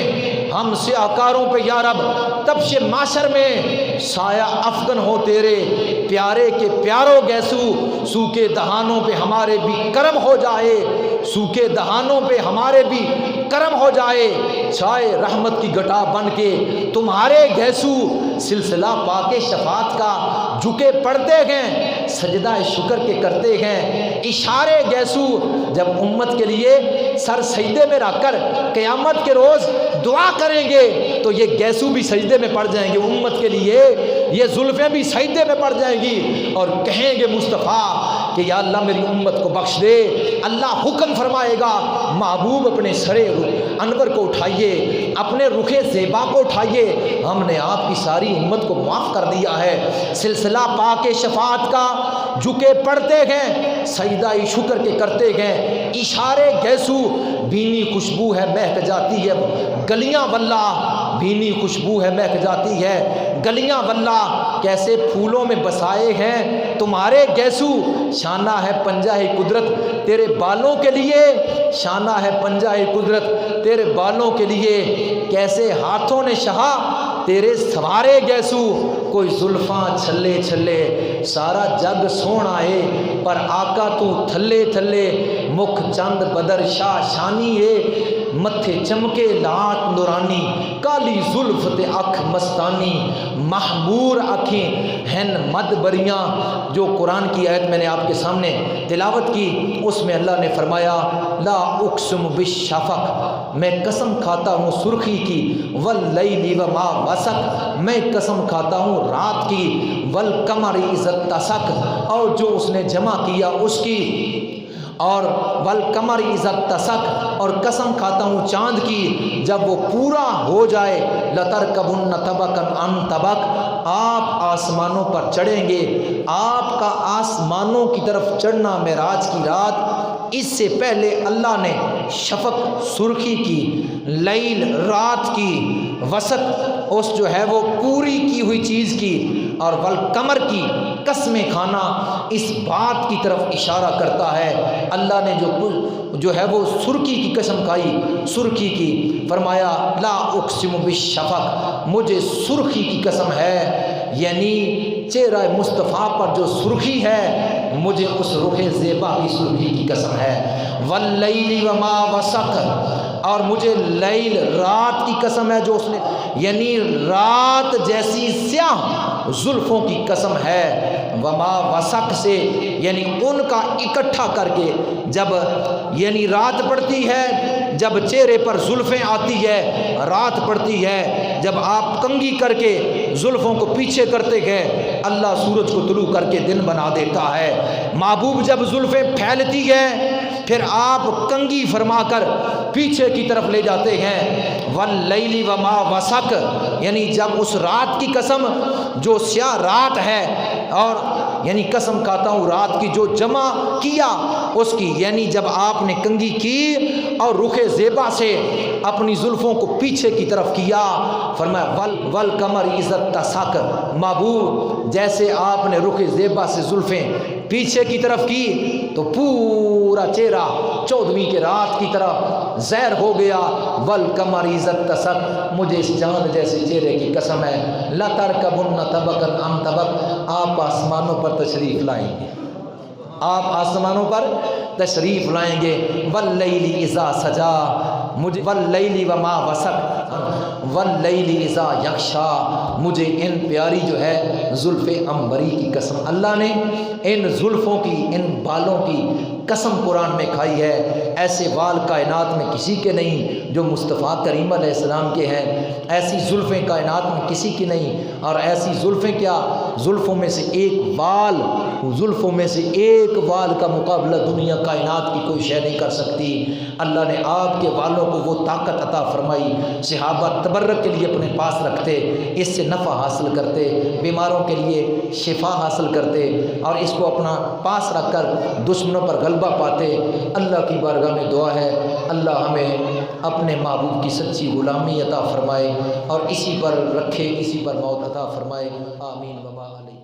B: ہم سیاہ کاروں پہ یا رب تپش معاشر میں سایہ افغن ہو تیرے پیارے کے پیاروں گیسو، سوکھے دہانوں پہ ہمارے بھی کرم ہو جائے، سوکھے دہانوں پہ ہمارے بھی کرم ہو جائے، چھائے رحمت کی گٹا بن کے تمہارے گیسو، سلسلہ پاک شفاعت کا جھکے پڑتے ہیں، سجدہ شکر کے کرتے ہیں اشارے گیسو۔ جب امت کے لیے سر سجدے میں رکھ کر قیامت کے روز دعا کریں گے تو یہ گیسو بھی سجدے میں پڑ جائیں گے، امت کے لیے یہ زلفیں بھی سجدے میں پڑ جائیں گی اور کہیں گے مصطفیٰ کہ یا اللہ میری امت کو بخش دے۔ اللہ حکم فرمائے گا محبوب اپنے سرے انور کو اٹھائیے، اپنے رخ زیبا کو اٹھائیے، ہم نے آپ کی ساری امت کو معاف کر دیا ہے۔ سلسلہ پاک شفاعت کا جھکے پڑتے ہیں، سجدہ شکر کے کرتے ہیں اشارے گیسو، بھینی خوشبو ہے مہک جاتی ہے گلیاں واللہ، بھینی خوشبو ہے مہک جاتی ہے گلیاں واللہ، کیسے پھولوں میں بسائے ہیں تمہارے گیسو، شانہ ہے پنجہ قدرت تیرے بالوں کے لیے، شانہ ہے پنجہ قدرت تیرے بالوں کے لیے، کیسے ہاتھوں نے شہا تیرے سوارے گیسو، کوئی زلفاں چھلے چھلے سارا جگ سونا ہے، پر آقا تو تھلے تھلے مکھ چند بدر شاہ شانی ہے، متھے چمکے لات نورانی، کالی زلف تے اکھ مستانی، محمور اکھیں ہن مد بریاں۔ جو قرآن کی آیت میں نے آپ کے سامنے تلاوت کی اس میں اللہ نے فرمایا لا اقسم بالشفق، میں قسم کھاتا ہوں سرخی کی، واللیل وما وسق، میں قسم کھاتا ہوں رات کی، والقمر اذا اتسق، اور جو اس نے جمع کیا اس کی، اور والقمر اذا اتسق، اور قسم کھاتا ہوں چاند کی جب وہ پورا ہو جائے، لترکبن طبقا عن طبق، آپ آسمانوں پر چڑھیں گے، آپ کا آسمانوں کی طرف چڑھنا معراج کی رات، اس سے پہلے اللہ نے شفق سرخی کی، لیل رات کی، وسط اس جو ہے وہ پوری کی ہوئی چیز کی، اور والقمر کی قسمیں کھانا اس بات کی طرف اشارہ کرتا ہے۔ اللہ نے جو ہے وہ سرخی کی قسم کھائی، سرخی کی، فرمایا لا اقسم بالشفق، مجھے سرخی کی قسم ہے، یعنی چہرہ مصطفیٰ پر جو سرخی ہے مجھے اس رخ زیبا کی سرخی کی قسم ہے، واللیل وما وسق، اور مجھے لیل رات کی قسم ہے جو اس نے، یعنی رات جیسی سیاہ زلفوں کی قسم ہے، وما وسق سے یعنی ان کا اکٹھا کر کے، جب یعنی رات پڑتی ہے جب چہرے پر زلفیں آتی ہے، رات پڑتی ہے جب آپ کنگھی کر کے زلفوں کو پیچھے کرتے گئے، اللہ سورج کو طلوع کر کے دن بنا دیتا ہے۔ محبوب جب زلفیں پھیلتی ہے پھر آپ کنگھی فرما کر پیچھے کی طرف لے جاتے ہیں، واللیل وما وسق، یعنی جب اس رات کی قسم جو سیاہ رات ہے، اور یعنی قسم کھاتا ہوں رات کی جو جمع کیا اس کی، یعنی جب آپ نے کنگھی کی اور رخ زیبا سے اپنی زلفوں کو پیچھے کی طرف کیا، فرمایا والقمر اذا اتسق، محبوب جیسے آپ نے رخ زیبا سے زلفیں پیچھے کی طرف کی، تو پورا چہرہ 14ویں کی رات کی طرح زہر ہو گیا. والقمر اذا اتسق، مجھے اس چاند جیسے چہرے کی قسم ہے. لترکبن طبقا عن طبق، آپ آسمانوں پر تشریف لائیں گے، آپ آسمانوں پر تشریف لائیں گے. واللیل اذا سجا، مجھے واللیل وما وسق، واللیل اذا یغشا، مجھے ان پیاری جو ہے زلف عنبری کی قسم، اللہ نے ان زلفوں کی، ان بالوں کی قسم قرآن میں کھائی ہے. ایسے بال کائنات میں کسی کے نہیں جو مصطفیٰ کریم علیہ السلام کے ہیں. ایسی زلفیں کائنات میں کسی کی نہیں. اور ایسی زلفیں کیا، زلفوں میں سے ایک بال، زلفوں میں سے ایک بال کا مقابلہ دنیا کائنات کی کوئی شے نہیں کر سکتی. اللہ نے آپ کے بالوں کو وہ طاقت عطا فرمائی، صحابہ تبرک کے لیے اپنے پاس رکھتے، اس سے نفع حاصل کرتے، بیماروں کے لیے شفا حاصل کرتے، اور اس کو اپنا پاس رکھ کر دشمنوں پر غلبہ پاتے. اللہ کی بارگاہ میں دعا ہے اللہ ہمیں اپنے محبوب کی سچی غلامی عطا فرمائے اور اسی پر رکھے، اسی پر موت عطا فرمائے. آمین وبا علیہ.